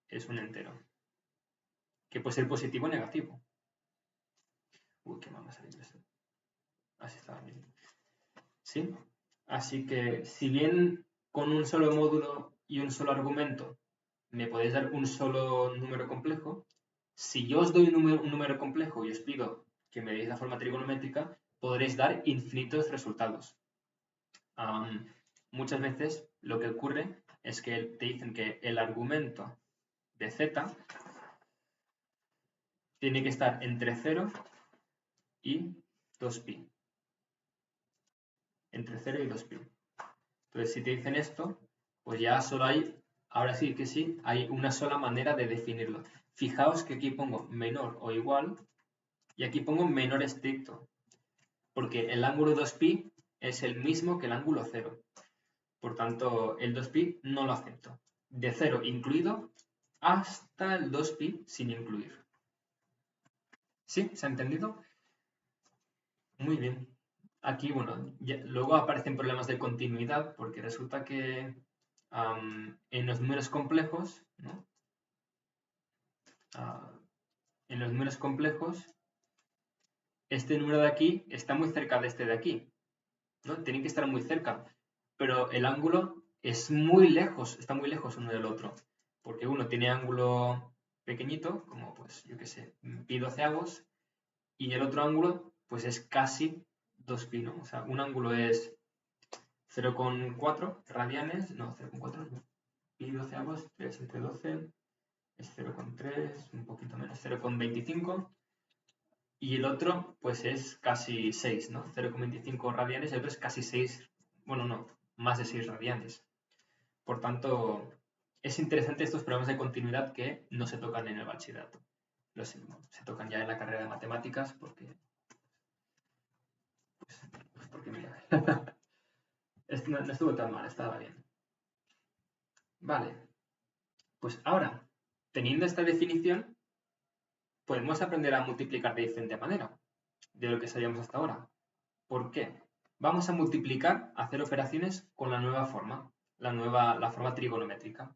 es un entero, que puede ser positivo o negativo. Uy, qué mal me ha salido esto. Así estaba bien. ¿Sí? Así que, si bien con un solo módulo y un solo argumento me podéis dar un solo número complejo, si yo os doy un número complejo y os pido que me deis la forma trigonométrica, podréis dar infinitos resultados. Muchas veces lo que ocurre es que te dicen que el argumento de z tiene que estar entre 0 y 2pi. Entre 0 y 2pi. Entonces, si te dicen esto, pues ya solo hay, ahora sí que sí, hay una sola manera de definirlo. Fijaos que aquí pongo menor o igual y aquí pongo menor estricto, porque el ángulo 2pi es el mismo que el ángulo 0. Por tanto, el 2pi no lo acepto. De 0 incluido hasta el 2pi sin incluir. ¿Sí? ¿Se ha entendido? Muy bien. Aquí, bueno, luego aparecen problemas de continuidad porque resulta que en los números complejos, ¿no? En los números complejos, este número de aquí está muy cerca de este de aquí, ¿no? Tienen que estar muy cerca, pero el ángulo es muy lejos, está muy lejos uno del otro, porque uno tiene ángulo pequeñito, como pues, yo qué sé, pi doceavos, y el otro ángulo, pues es casi 2pi, ¿no? O sea, un ángulo es 0,4 radianes, no, 0,4, pi doceavos, 3 entre 12, es 0,3, un poquito menos, 0,25, y el otro, pues es casi 6, ¿no? 0,25 radianes, el otro es casi 6, bueno, no, más de 6 radianes. Por tanto, es interesante estos problemas de continuidad que no se tocan en el bachillerato. Se tocan ya en la carrera de matemáticas porque... Pues porque mira, esto no estuvo tan mal, estaba bien. Vale, pues ahora, teniendo esta definición, podemos aprender a multiplicar de diferente manera de lo que sabíamos hasta ahora. ¿Por qué? Vamos a multiplicar, a hacer operaciones con la nueva forma, la forma trigonométrica.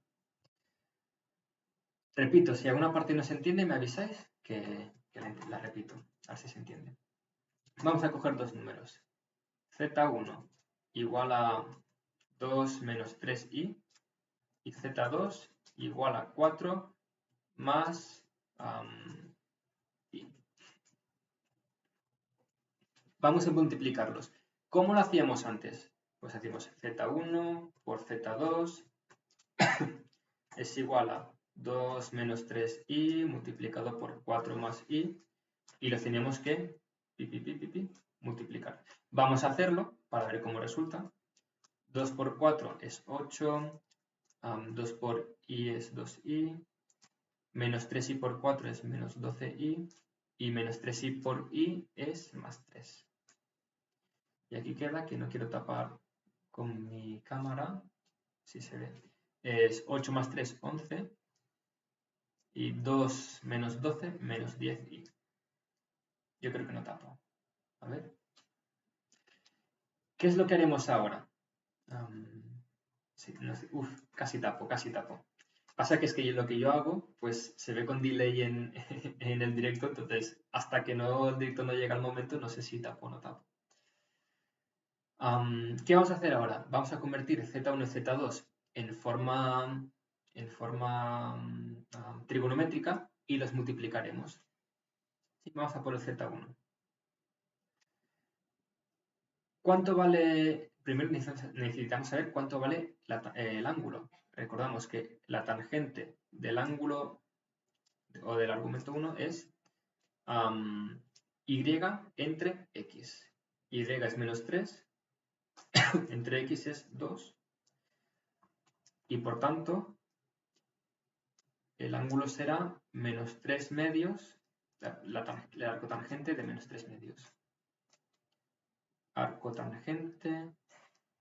Repito, si alguna parte no se entiende, me avisáis que la repito, a ver si se entiende. Vamos a coger dos números. Z1 igual a 2 menos 3i y Z2 igual a 4 más i. Vamos a multiplicarlos. ¿Cómo lo hacíamos antes? Pues hacíamos Z1 por Z2 es igual a 2 menos 3i multiplicado por 4 más i, y lo tenemos que multiplicar. Vamos a hacerlo para ver cómo resulta. 2 por 4 es 8, 2 por i es 2i, menos 3i por 4 es menos 12i, y menos 3i por i es más 3. Y aquí queda, que no quiero tapar con mi cámara, si se ve, es 8 más 3, 11, y 2 menos 12, menos 10i. Yo creo que no tapo. A ver. ¿Qué es lo que haremos ahora? Sí, no sé. Casi tapo, casi tapo. Pasa que es que lo que yo hago, pues se ve con delay en, en el directo, entonces hasta que el directo no llega al momento, no sé si tapo o no tapo. ¿Qué vamos a hacer ahora? Vamos a convertir Z1 y Z2 en forma trigonométrica y los multiplicaremos. Sí, vamos a por el Z1. ¿Cuánto vale? Primero necesitamos saber cuánto vale el ángulo. Recordamos que la tangente del ángulo o del argumento 1 es y entre x. Y es menos 3, entre x es 2, y por tanto el ángulo será menos 3 medios, el arco tangente de menos 3 medios. Arco tangente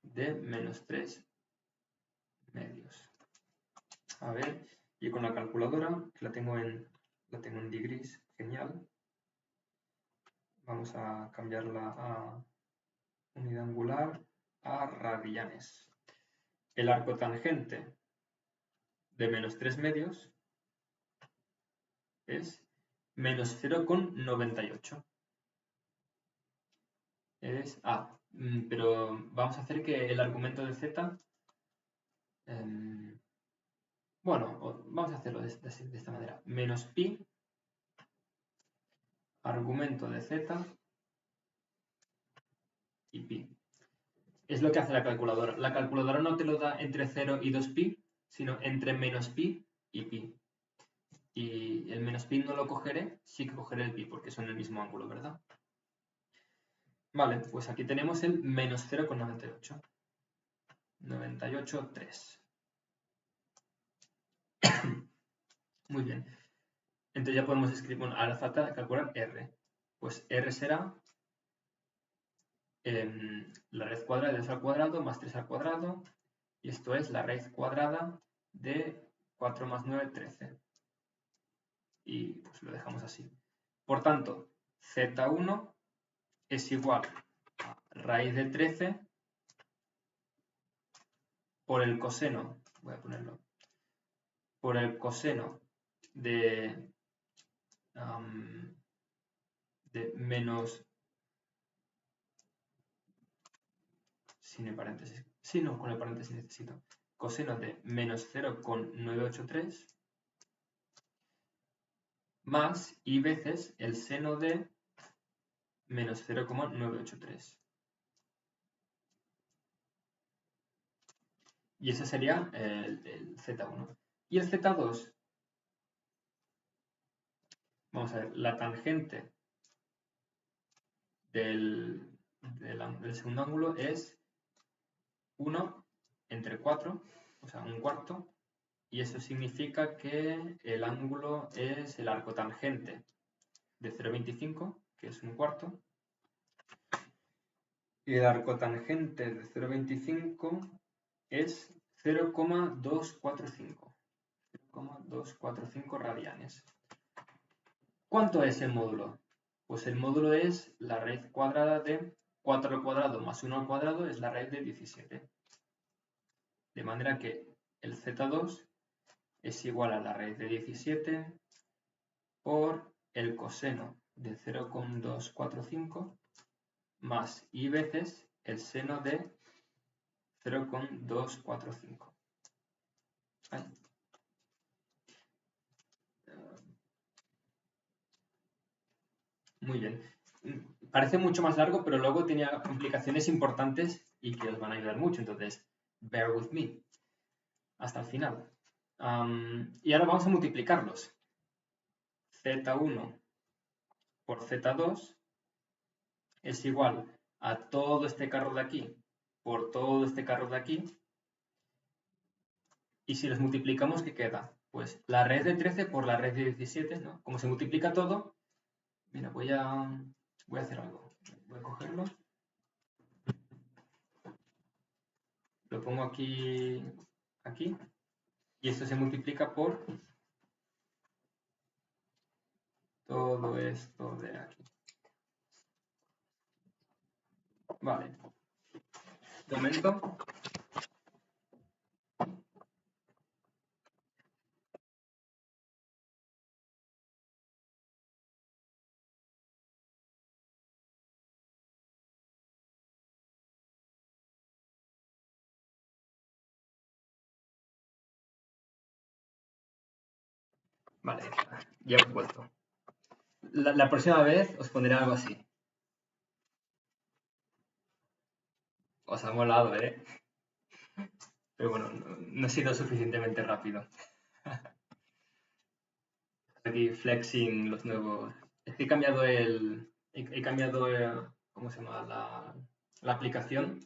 de menos 3 medios. A ver, y con la calculadora, que la tengo en degrees, genial. Vamos a cambiarla a unidad angular, a radianes. El arco tangente de menos 3 medios es menos 0,98. Pero vamos a hacer que el argumento de z, bueno, vamos a hacerlo de esta manera. Menos pi, argumento de z y pi. Es lo que hace la calculadora. La calculadora no te lo da entre 0 y 2pi, sino entre menos pi y pi. Y el menos pi no lo cogeré, sí que cogeré el pi, porque son el mismo ángulo, ¿verdad? Vale, pues aquí tenemos el menos 0,98. 98,3. Muy bien. Entonces ya podemos escribir, bueno, ahora falta calcular R. Pues R será la raíz cuadrada de 2 al cuadrado más 3 al cuadrado. Y esto es la raíz cuadrada de 4 más 9, 13. Y pues lo dejamos así. Por tanto, Z1 es igual a raíz de 13 por el coseno, voy a ponerlo, por el coseno de menos, sin el paréntesis, sí, no, con el paréntesis necesito, coseno de menos 0,983 más y veces el seno de menos 0,983. Y ese sería el Z1. Y el Z2, vamos a ver, la tangente del segundo ángulo es 1 entre 4, o sea, un cuarto, y eso significa que el ángulo es el arco tangente de 0,25, que es un cuarto, y el arco tangente de 0,25 es 0,245. 0,245 radianes. ¿Cuánto es el módulo? Pues el módulo es la raíz cuadrada de 4 al cuadrado más 1 al cuadrado es la raíz de 17. De manera que el Z2 es igual a la raíz de 17 por el coseno de 0,245 más y veces el seno de 0,245. ¿Vale? Muy bien. Parece mucho más largo, pero luego tenía implicaciones importantes y que os van a ayudar mucho, entonces, bear with me. hasta el final. Y ahora vamos a multiplicarlos. Z1 por Z2 es igual a todo este carro de aquí por todo este carro de aquí. Y si los multiplicamos, ¿qué queda? Pues la raíz de 13 por la raíz de 17, ¿no? Como se multiplica todo, mira, voy a hacer algo. Voy a cogerlo. Lo pongo aquí, y esto se multiplica por todo esto de aquí. Vale. De momento. Vale, ya hemos vuelto. La próxima vez os pondré algo así. Os ha molado, ¿eh? Pero bueno, no he sido suficientemente rápido. Aquí flexing los nuevos. Es que he cambiado he cambiado, ¿cómo se llama? La aplicación.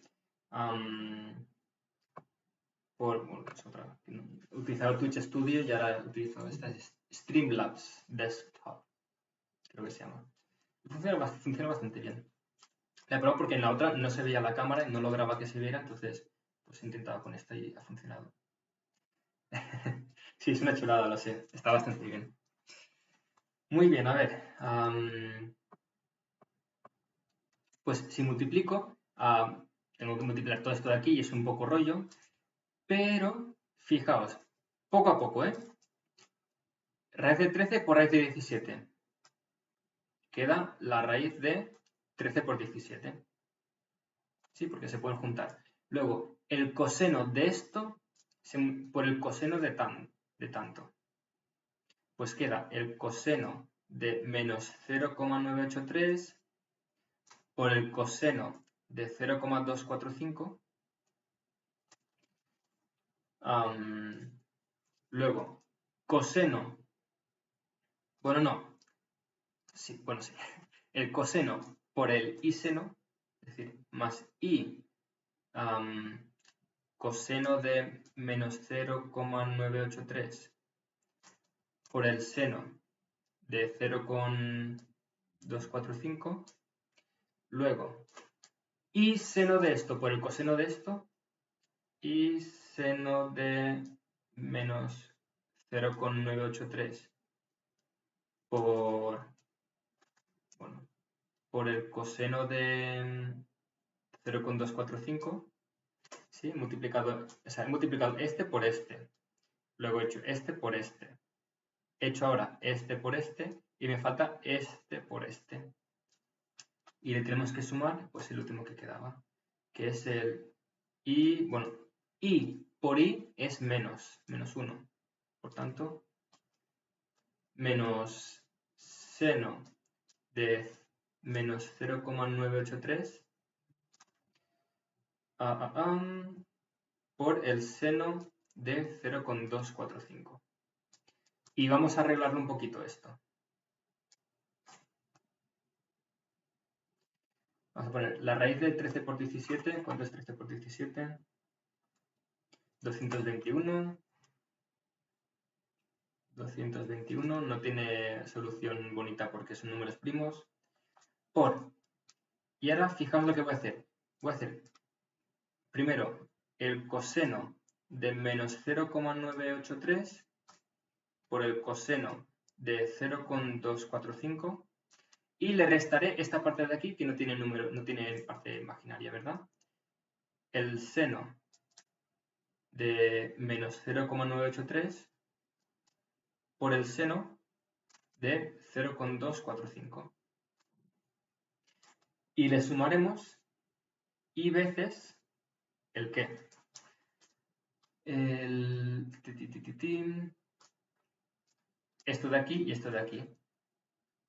Bueno, es otra. Utilizaba Twitch Studio y ahora utilizo esta Streamlabs Desktop, creo que se llama. Funciona bastante bien. La he probado porque en la otra no se veía la cámara y no lograba que se viera, entonces pues he intentado con esta y ha funcionado. Sí, es una chulada, lo sé. Está bastante bien. Muy bien, a ver. Pues si multiplico, tengo que multiplicar todo esto de aquí y es un poco rollo, pero fijaos, poco a poco, ¿eh? Raíz de 13 por raíz de 17. Queda la raíz de 13 por 17. Sí, porque se pueden juntar. Luego, el coseno de esto por el coseno de tanto. Pues queda el coseno de menos 0,983 por el coseno de 0,245. Luego, coseno. Bueno, no. Sí, bueno, sí. El coseno por el y seno, es decir, más y coseno de menos 0,983 por el seno de 0,245. Luego, y seno de esto por el coseno de esto y seno de menos 0,983 por el coseno de 0,245. ¿Sí? He multiplicado este por este. Luego he hecho este por este. He hecho ahora este por este y me falta este por este. Y le tenemos que sumar pues el último que quedaba, que es el y, bueno, y por i es menos 1. Por tanto, menos seno de menos 0,983 por el seno de 0,245. Y vamos a arreglarlo un poquito esto. Vamos a poner la raíz de 13 por 17. ¿Cuánto es 13 por 17? 221. 221. No tiene solución bonita porque son números primos. Y ahora fijaos lo que voy a hacer. Voy a hacer primero el coseno de menos 0,983 por el coseno de 0,245 y le restaré esta parte de aquí que no tiene número, no tiene parte imaginaria, ¿verdad? El seno de menos 0,983 por el seno de 0,245. Y le sumaremos y veces el qué. Esto de aquí y esto de aquí.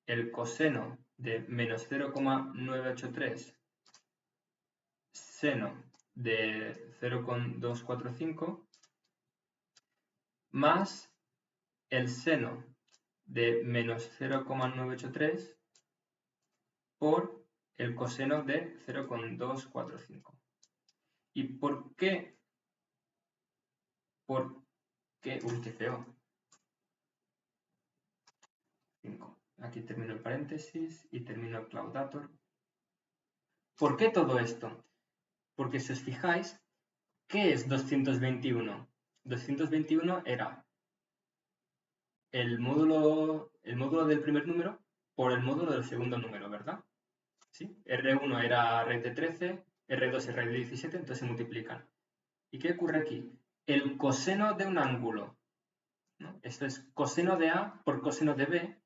El coseno de menos 0,983 seno de 0,245 más el seno de menos 0,983 por el coseno de 0,245. ¿Y por qué? Uy, qué feo. 5. Aquí termino el paréntesis y termino el Clouddator. ¿Por qué todo esto? Porque si os fijáis, ¿qué es 221? 221 era el módulo del primer número por el módulo del segundo número, ¿verdad? ¿Sí? R1 era raíz de 13, R2 es raíz de 17, entonces se multiplican. ¿Y qué ocurre aquí? El coseno de un ángulo, ¿no? Esto es coseno de A por coseno de B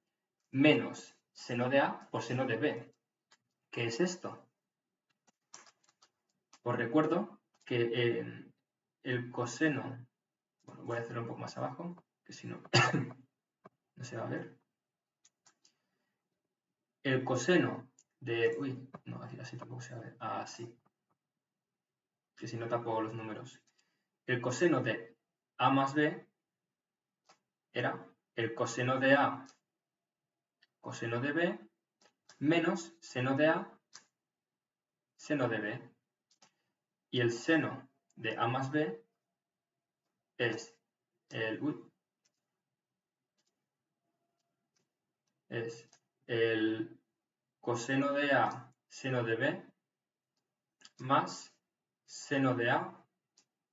menos seno de A por seno de B. ¿Qué es esto? Os recuerdo que el coseno, bueno, voy a hacerlo un poco más abajo, que si no, no se va a ver. El coseno de, uy, no, así tampoco se va a ver, así, que si no tapo los números. El coseno de A más B era el coseno de A coseno de B menos seno de A seno de B. Y el seno de A más B es el coseno de A seno de B más seno de A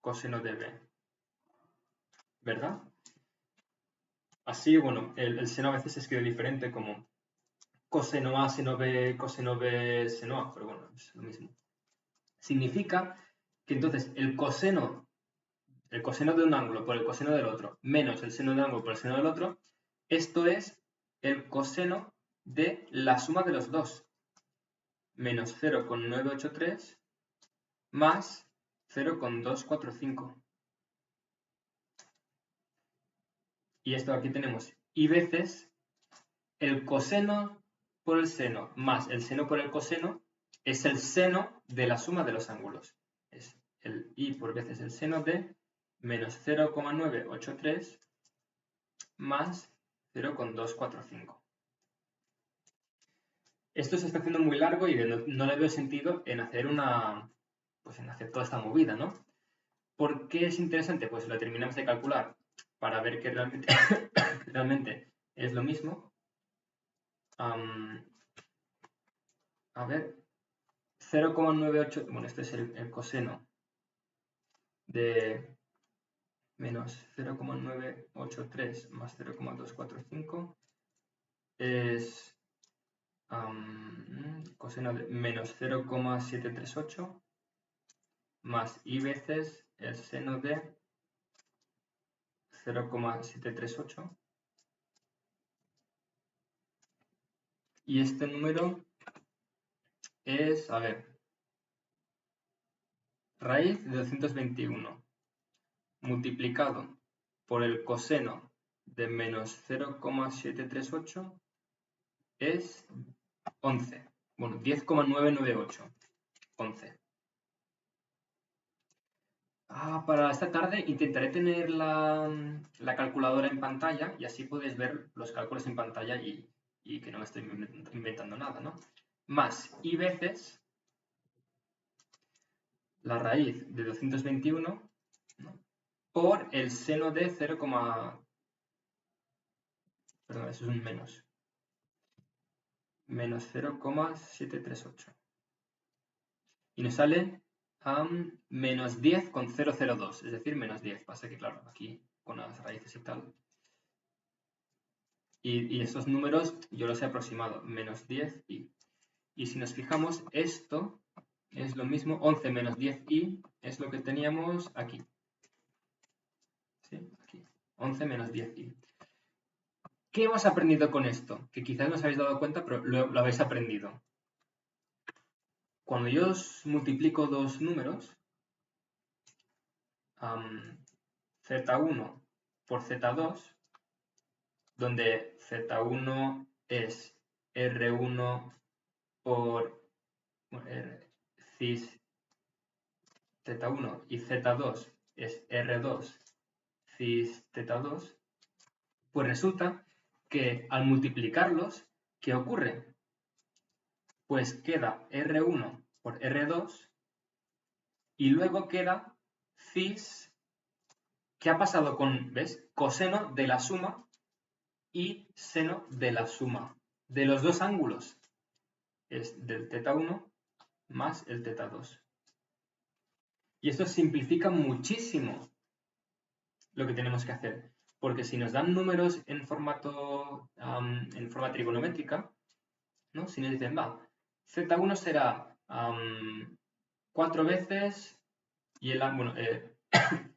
coseno de B. ¿Verdad? Así, bueno, el seno a veces se escribe diferente como coseno A, seno B, seno A, pero bueno, es lo mismo. Significa que entonces el coseno de un ángulo por el coseno del otro menos el seno de un ángulo por el seno del otro, esto es el coseno de la suma de los dos, menos 0,983 más 0,245. Y esto aquí tenemos y veces el coseno por el seno más el seno por el coseno es el seno de la suma de los ángulos. Es el i por veces el seno de menos 0,983 más 0,245. Esto se está haciendo muy largo y no le veo sentido en hacer en hacer toda esta movida, ¿no? ¿Por qué es interesante? Pues lo terminamos de calcular para ver que realmente, realmente es lo mismo. A ver, 0,98, bueno, este es el coseno de menos 0,983 más 0,245 es coseno de menos 0,738 más i veces el seno de 0,738 y este número es, a ver, raíz de 221 multiplicado por el coseno de menos 0,738 es 11. Bueno, 10,998. 11. Para esta tarde intentaré tener la calculadora en pantalla y así podéis ver los cálculos en pantalla y que no me estoy inventando nada, ¿no? Más i veces la raíz de 221, ¿no? Por el seno de 0, perdón, eso es un menos 0,738. Y nos sale menos 10,002, es decir, menos 10. Pasa que, claro, aquí con las raíces y tal. Y estos números yo los he aproximado, menos 10 y. Y si nos fijamos, esto es lo mismo, 11 menos 10i es lo que teníamos aquí. ¿Sí? Aquí. 11 menos 10i. ¿Qué hemos aprendido con esto? Que quizás no os habéis dado cuenta, pero lo habéis aprendido. Cuando yo os multiplico dos números, z1 por z2, donde z1 es r1 por cis z1 y z2 es r2 cis θ2, pues resulta que al multiplicarlos, ¿qué ocurre? Pues queda R1 por R2 y luego queda cis. ¿Qué ha pasado con, ves? Coseno de la suma y seno de la suma de los dos ángulos. Es del θ1 más el θ2. Y esto simplifica muchísimo lo que tenemos que hacer. Porque si nos dan números en forma trigonométrica, ¿no? Si nos dicen, va, z1 será 4 veces y el ángulo, o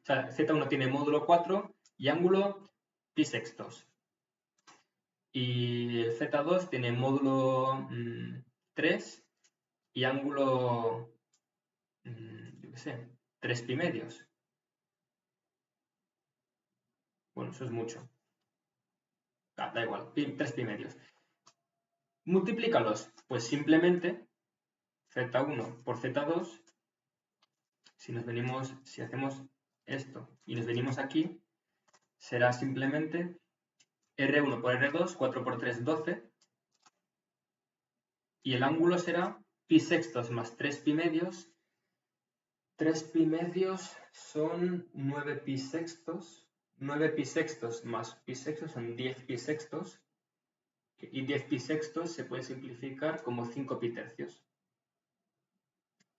sea, z1 tiene módulo 4 y ángulo pi sextos. Y el z2 tiene módulo 3 y ángulo, yo qué sé, 3 pi medios. Bueno, eso es mucho. Da igual, 3 pi medios. Multiplícalos, pues simplemente z1 por z2, si hacemos esto y nos venimos aquí, será simplemente R1 por R2, 4 por 3, 12, y el ángulo será pi sextos más 3 pi medios. 3 pi medios son 9 pi sextos, 9 pi sextos más pi sextos son 10 pi sextos, y 10 pi sextos se puede simplificar como 5 pi tercios.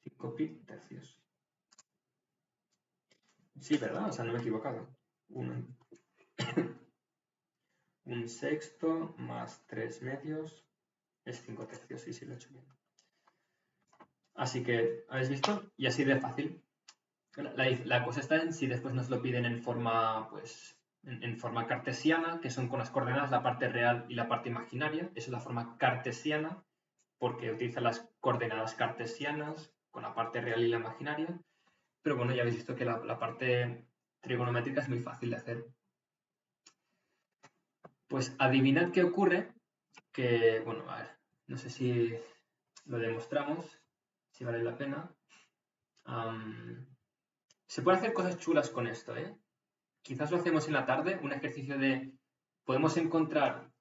5 pi tercios. Sí, ¿verdad? O sea, no me he equivocado. Un sexto más 3 medios es 5 tercios, sí, lo he hecho bien. Así que, ¿habéis visto? Y así de fácil. La cosa está en si después nos lo piden en forma, pues, en forma cartesiana, que son con las coordenadas, la parte real y la parte imaginaria. Eso es la forma cartesiana, porque utiliza las coordenadas cartesianas con la parte real y la imaginaria. Pero bueno, ya habéis visto que la parte trigonométrica es muy fácil de hacer. Pues adivinad qué ocurre, que, bueno, a ver, no sé si lo demostramos, si vale la pena. Se pueden hacer cosas chulas con esto, ¿eh? Quizás lo hacemos en la tarde, un ejercicio de... Podemos encontrar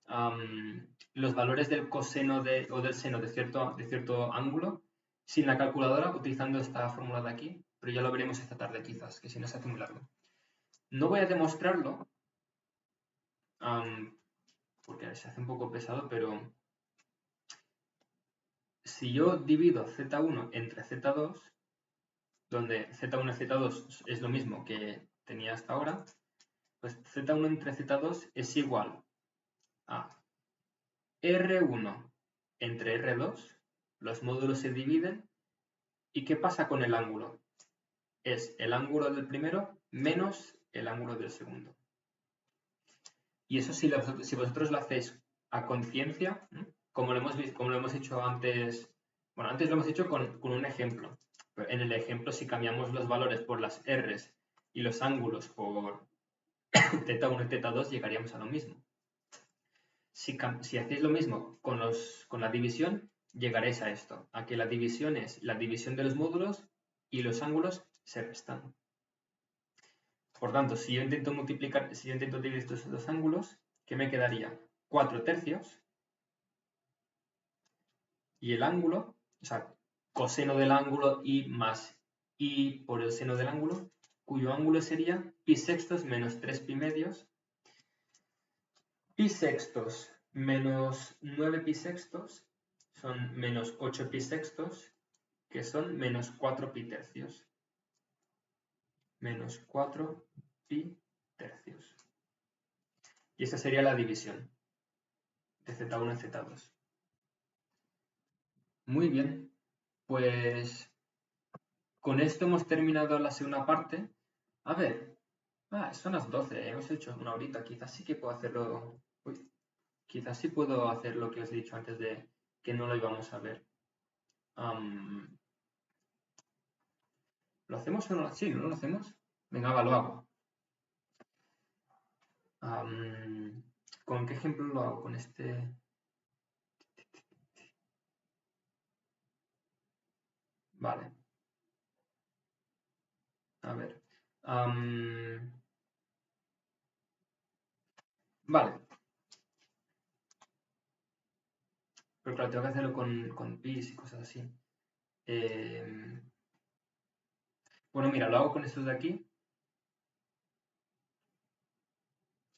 los valores del coseno o del seno de cierto ángulo sin la calculadora, utilizando esta fórmula de aquí, pero ya lo veremos esta tarde quizás, que si no se hace muy largo. No voy a demostrarlo, porque se hace un poco pesado, pero si yo divido z1 entre z2, donde z1 y z2 es lo mismo que tenía hasta ahora, pues z1 entre z2 es igual a R1 entre R2, los módulos se dividen, ¿y qué pasa con el ángulo? Es el ángulo del primero menos el ángulo del segundo. Y eso si vosotros lo hacéis a conciencia, como lo hemos hecho antes, bueno, antes lo hemos hecho con un ejemplo. Pero en el ejemplo, si cambiamos los valores por las R's y los ángulos por θ1 y θ2, llegaríamos a lo mismo. Si hacéis lo mismo con la división, llegaréis a esto, a que la división es la división de los módulos y los ángulos se restan. Por tanto, si yo intento dividir estos dos ángulos, ¿qué me quedaría? 4 tercios. Y el ángulo, o sea, coseno del ángulo y más i por el seno del ángulo, cuyo ángulo sería pi sextos menos 3 pi medios. Pi sextos menos 9 pi sextos son menos 8 pi sextos, que son menos 4 pi tercios. Menos 4 pi tercios. Y esa sería la división de z1 en z2. Muy bien, pues con esto hemos terminado la segunda parte. A ver, son las 12, hemos hecho una horita, quizás sí que puedo hacerlo. Uy, quizás sí puedo hacer lo que os he dicho antes de que no lo íbamos a ver. ¿Lo hacemos o no? Sí, ¿no lo hacemos? Venga, va, lo hago. ¿Con qué ejemplo lo hago? Con este... Vale. A ver. Vale. Pero claro, tengo que hacerlo con pis y cosas así. Bueno, mira, lo hago con estos de aquí.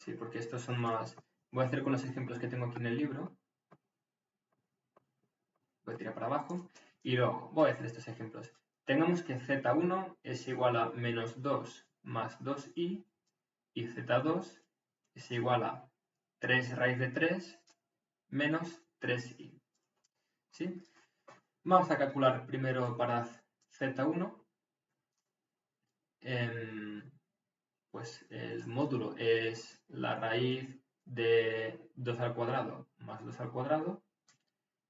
Sí, porque estos son más... Voy a hacer con los ejemplos que tengo aquí en el libro. Voy a tirar para abajo. Y luego voy a hacer estos ejemplos. Tengamos que z1 es igual a menos 2 más 2i. Y z2 es igual a 3 raíz de 3 menos 3i. ¿Sí? Vamos a calcular primero para z1. Pues el módulo es la raíz de 2 al cuadrado más 2 al cuadrado,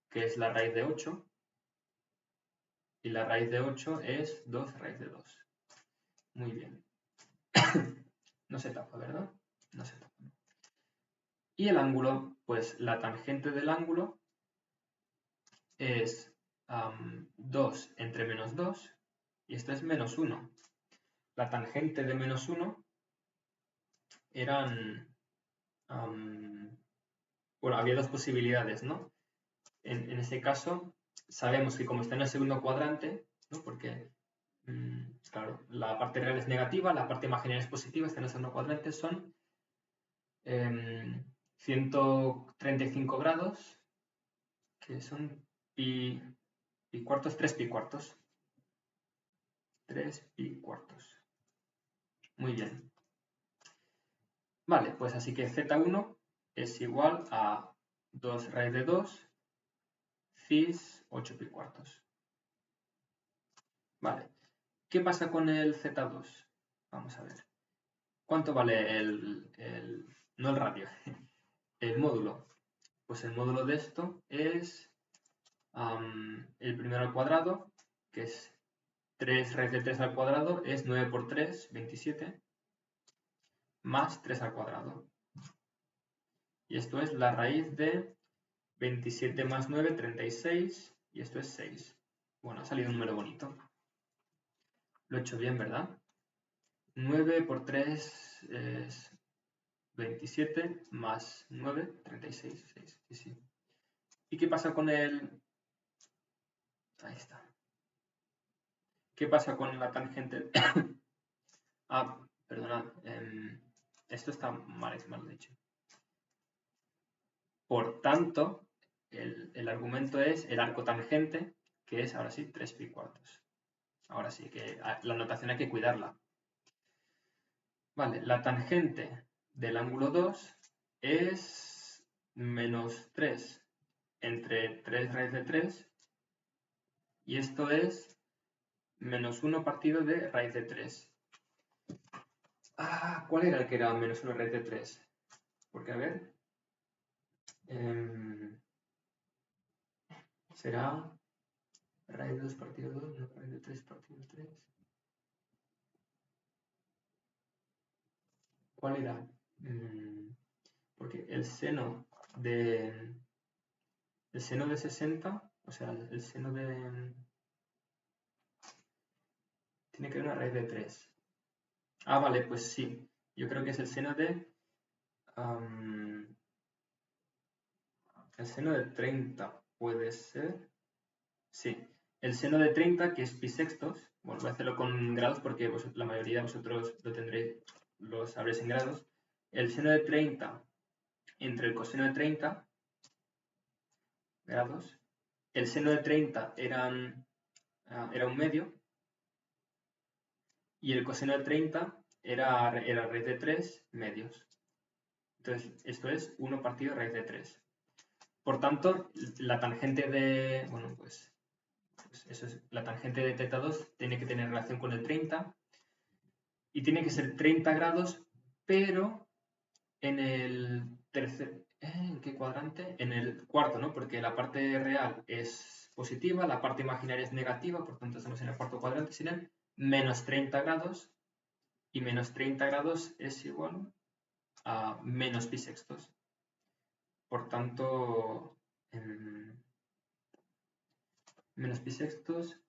que es la raíz de 8. Y la raíz de 8 es 2 raíz de 2. Muy bien. No se tapa, ¿verdad? No se tapa. Y el ángulo, pues la tangente del ángulo es 2 entre menos 2, y esto es menos 1. La tangente de menos 1 eran... bueno, había dos posibilidades, ¿no? En ese caso, sabemos que como está en el segundo cuadrante, ¿no? Porque, claro, la parte real es negativa, la parte imaginaria es positiva, está en el segundo cuadrante, son 135 grados, que son pi cuartos, 3 pi cuartos. 3 pi cuartos. Muy bien. Vale, pues así que z1 es igual a 2 raíz de 2 cis 8 pi cuartos. Vale. ¿Qué pasa con el z2? Vamos a ver. ¿Cuánto vale no el radio, el módulo? Pues el módulo de esto es el primero al cuadrado, que es 3 raíz de 3 al cuadrado, es 9 por 3, 27, más 3 al cuadrado. Y esto es la raíz de 27 más 9, 36, y esto es 6. Bueno, ha salido un número bonito. Lo he hecho bien, ¿verdad? 9 por 3 es 27 más 9, 36. 6. Sí, sí. ¿Y qué pasa con el...? Ahí está. ¿Qué pasa con la tangente? Perdonad. Esto está mal dicho. Por tanto, el argumento es el arco tangente, que es ahora sí 3 pi cuartos. Ahora sí, que la notación hay que cuidarla. Vale, la tangente del ángulo 2 es menos 3 entre 3 raíz de 3, y esto es menos 1 partido de raíz de 3. ¿Cuál era el que era menos 1 raíz de 3? Porque, a ver, será raíz de 2 partido 2, no, raíz de 3 partido 3. ¿Cuál era? Porque el seno de 60, o sea, el seno de... Tiene que haber una raíz de 3. Vale, pues sí. Yo creo que es el seno de... el seno de 30, ¿puede ser? Sí. El seno de 30, que es pi sextos. Bueno, voy a hacerlo con grados porque la mayoría de vosotros lo sabréis en grados. El seno de 30 entre el coseno de 30 grados. El seno de 30 era un medio. Y el coseno de 30 era raíz de 3 medios. Entonces, esto es 1 partido raíz de 3. Por tanto, la tangente de... Bueno, pues eso es, la tangente de θ2 tiene que tener relación con el 30 y tiene que ser 30 grados, pero en el tercer... ¿En qué cuadrante? En el cuarto, ¿no? Porque la parte real es positiva, la parte imaginaria es negativa, por tanto estamos en el cuarto cuadrante, serían menos 30 grados, y menos 30 grados es igual a menos pi sextos. Por tanto, menos pi sextos,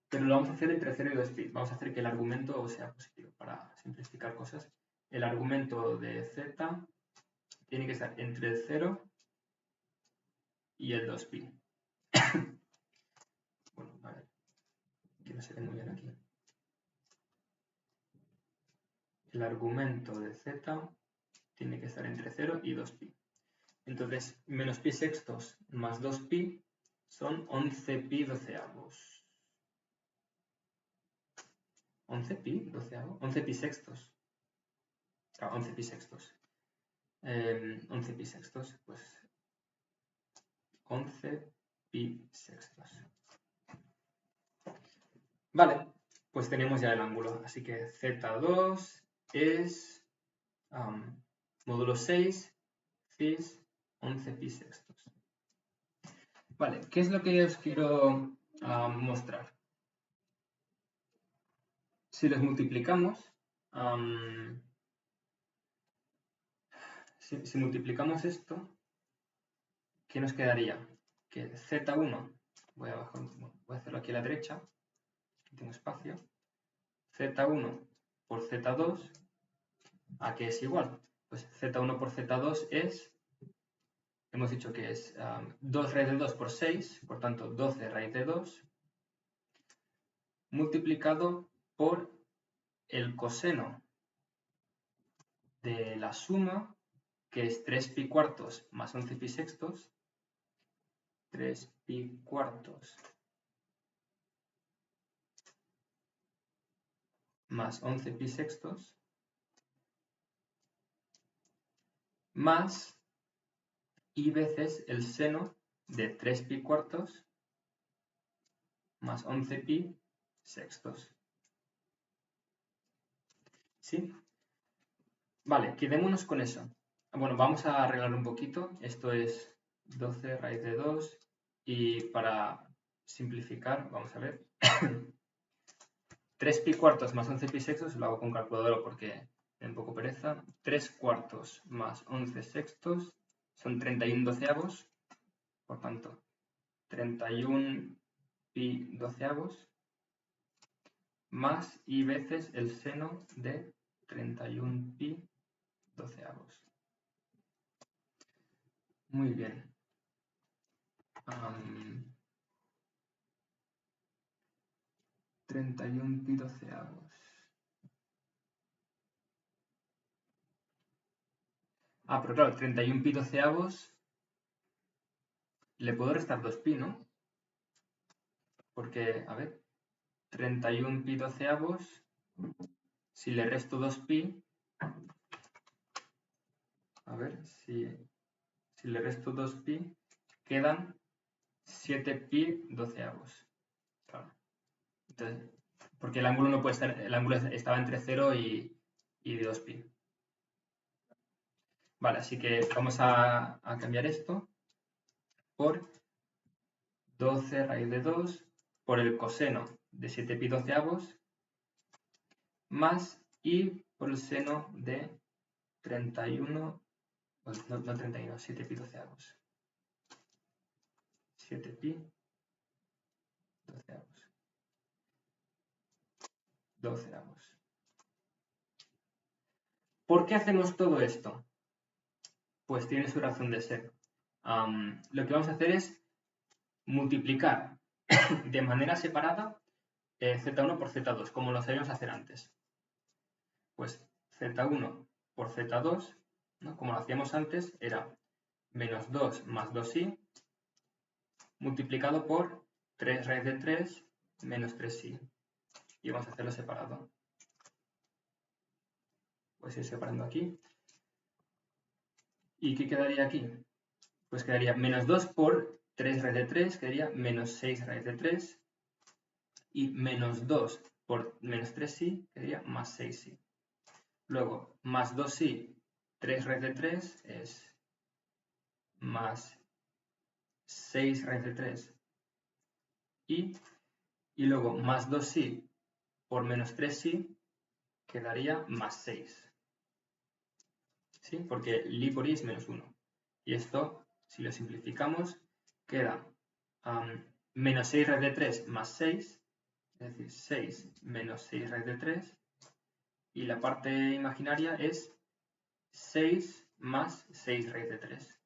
pero lo vamos a hacer entre 0 y 2 pi. Vamos a hacer que el argumento sea positivo para simplificar cosas. El argumento de z tiene que estar entre el 0 y el 2pi. Bueno, a ver, que no se ve muy bien aquí. El argumento de z tiene que estar entre 0 y 2pi. Entonces, menos pi sextos más 2pi son 11pi doceavos. 11pi doceavos, 11pi sextos. Claro, 11pi sextos. 11pi sextos, pues 11pi sextos. Vale, pues tenemos ya el ángulo. Así que Z2 es módulo 6 cis 11pi sextos. Vale, ¿qué es lo que os quiero mostrar? Si los multiplicamos, si multiplicamos esto, ¿qué nos quedaría? Que Z1, voy a hacerlo aquí a la derecha, tengo espacio, Z1 por Z2, ¿a qué es igual? Pues Z1 por Z2 es, hemos dicho que es 2 raíz de 2 por 6, por tanto 12 raíz de 2, multiplicado por el coseno de la suma, que es 3pi cuartos más 11pi sextos, 3pi cuartos más 11pi sextos, más y veces el seno de 3pi cuartos más 11pi sextos. ¿Sí? Vale, quedémonos con eso. Bueno, vamos a arreglar un poquito. Esto es 12 raíz de 2 y para simplificar, vamos a ver. 3pi cuartos más 11pi sextos, lo hago con calculadora porque me un poco pereza. 3 cuartos más 11 sextos son 31 doceavos, por tanto, 31 pi doceavos más y veces el seno de 31 pi doceavos. Muy bien. 31 pi doceavos. Pero claro, 31 pi doceavos le puedo restar 2pi, ¿no? Porque, a ver, 31 pi doceavos, si le resto 2pi, a ver, si le resto 2pi, quedan 7pi doceavos. Claro. Entonces, porque el ángulo no puede estar, el ángulo estaba entre 0 y 2pi. Vale, así que vamos a cambiar esto por 12 raíz de 2 por el coseno de 7pi doceavos más y por el seno de 31, no 31, 7pi doceavos. 7pi doceavos. ¿Por qué hacemos todo esto? Pues tiene su razón de ser. Lo que vamos a hacer es multiplicar de manera separada Z1 por Z2, como lo sabíamos hacer antes. Pues Z1 por Z2, ¿no? Como lo hacíamos antes, era menos 2 más 2i multiplicado por 3 raíz de 3 menos 3i. Y vamos a hacerlo separado. Pues ir separando aquí. ¿Y qué quedaría aquí? Pues quedaría menos 2 por 3 raíz de 3, quedaría menos 6 raíz de 3. Y menos 2 por menos 3i quedaría más 6i. Luego, más 2i, 3 raíz de 3 es más 6 raíz de 3 y luego más 2i por menos 3i quedaría más 6. ¿Sí? Porque li por i es menos 1. Y esto, si lo simplificamos, queda menos 6 raíz de 3 más 6, es decir, 6 menos 6 raíz de 3, y la parte imaginaria es 6 más 6 raíz de 3.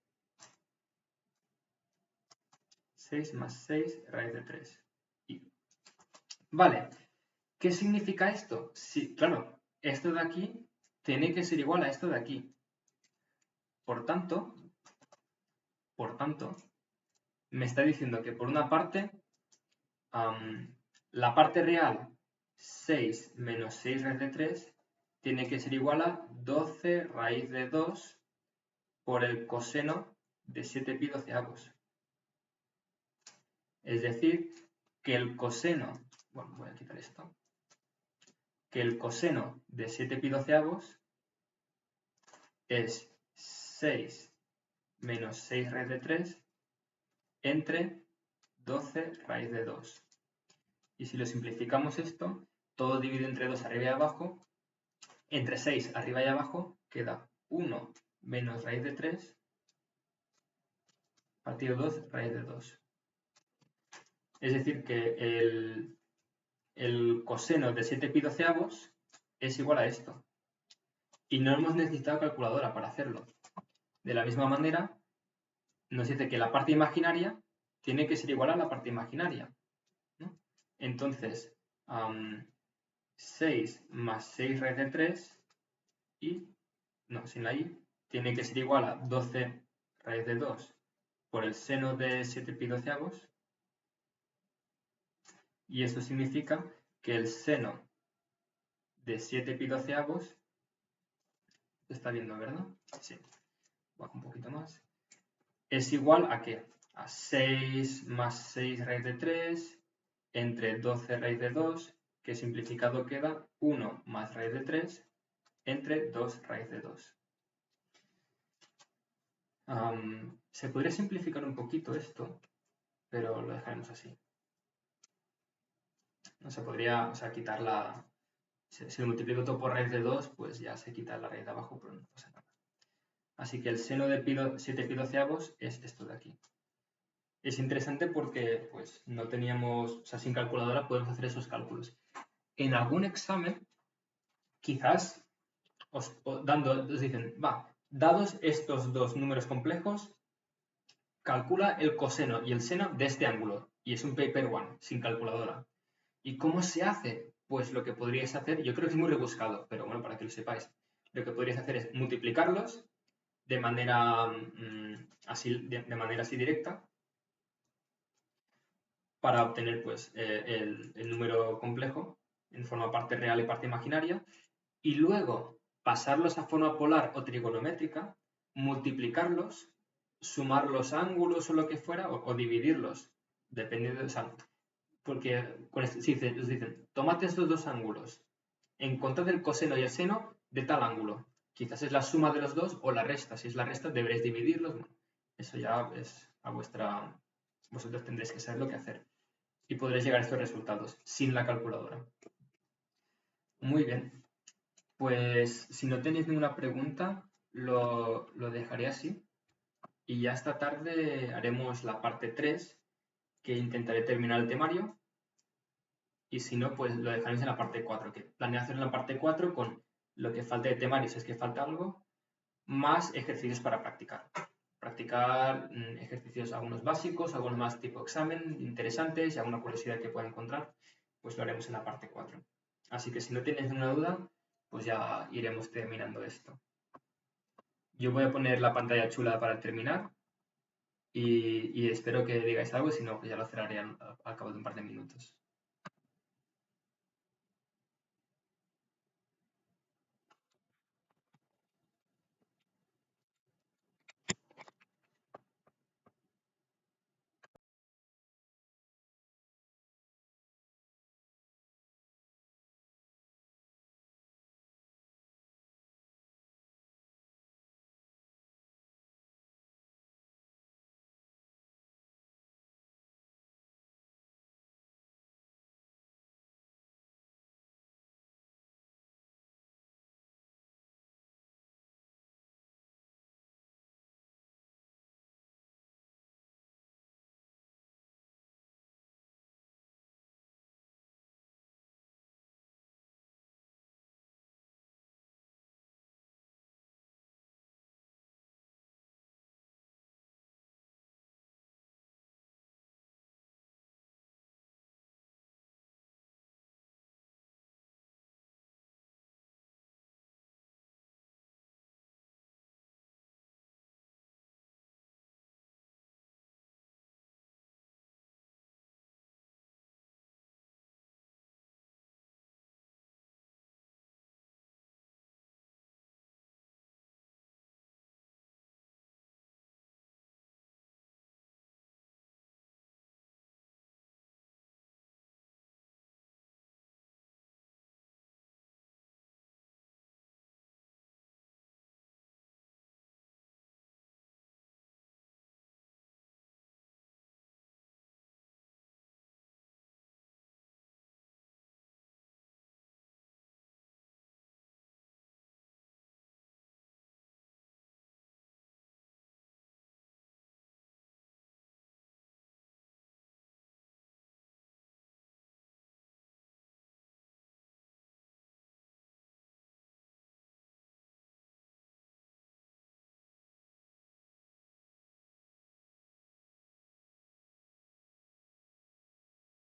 6 más 6 raíz de 3. Vale, ¿qué significa esto? Sí, claro, esto de aquí tiene que ser igual a esto de aquí. Por tanto, me está diciendo que por una parte, la parte real, 6 menos 6 raíz de 3, tiene que ser igual a 12 raíz de 2 por el coseno de 7 pi doceavos. Es decir, que el coseno, bueno, voy a quitar esto, que el coseno de 7 pi doceavos es 6 menos 6 raíz de 3 entre 12 raíz de 2. Y si lo simplificamos esto, todo dividido entre 2 arriba y abajo, entre 6 arriba y abajo, queda 1 menos raíz de 3 partido 2 raíz de 2. Es decir, que el coseno de 7 pi doceavos es igual a esto. Y no hemos necesitado calculadora para hacerlo. De la misma manera, nos dice que la parte imaginaria tiene que ser igual a la parte imaginaria, ¿no? Entonces, 6 más 6 raíz de 3 y, no, sin la i, tiene que ser igual a 12 raíz de 2 por el seno de 7 pi doceavos. Y esto significa que el seno de 7 pi doceavos, ¿se está viendo, verdad? Sí. Bajo un poquito más. Es igual a ¿qué? A 6 más 6 raíz de 3 entre 12 raíz de 2, que simplificado queda 1 más raíz de 3 entre 2 raíz de 2. Se podría simplificar un poquito esto, pero lo dejaremos así. No se podría, o sea, quitar la... Si lo multiplico todo por raíz de 2, pues ya se quita la raíz de abajo, pero no pasa nada. Así que el seno de 7 pi doceavos es esto de aquí. Es interesante porque pues, no teníamos, o sea, sin calculadora podemos hacer esos cálculos. En algún examen, quizás os dicen, dados estos dos números complejos, calcula el coseno y el seno de este ángulo. Y es un paper one, sin calculadora. ¿Y cómo se hace? Pues lo que podríais hacer, yo creo que es muy rebuscado, pero bueno, para que lo sepáis, lo que podríais hacer es multiplicarlos de manera de manera así directa para obtener pues el número complejo en forma parte real y parte imaginaria y luego pasarlos a forma polar o trigonométrica, multiplicarlos, sumar los ángulos o lo que fuera o dividirlos, dependiendo de... O sea, porque con esto, os dicen, tomad estos dos ángulos, encontrad el coseno y el seno de tal ángulo. Quizás es la suma de los dos o la resta. Si es la resta, deberéis dividirlos. Bueno, eso ya es a vuestra... Vosotros tendréis que saber lo que hacer. Y podréis llegar a estos resultados sin la calculadora. Muy bien. Pues si no tenéis ninguna pregunta, lo dejaré así. Y ya esta tarde haremos la parte 3, que intentaré terminar el temario. Y si no, pues lo dejaremos en la parte 4, que planeo hacer en la parte 4 con lo que falte de temario, si es que falta algo, más ejercicios para practicar. Practicar ejercicios, algunos básicos, algunos más tipo examen, interesantes y alguna curiosidad que pueda encontrar, pues lo haremos en la parte 4. Así que si no tienes ninguna duda, pues ya iremos terminando esto. Yo voy a poner la pantalla chula para terminar y espero que digáis algo, si no, pues ya lo cerraré al cabo de un par de minutos.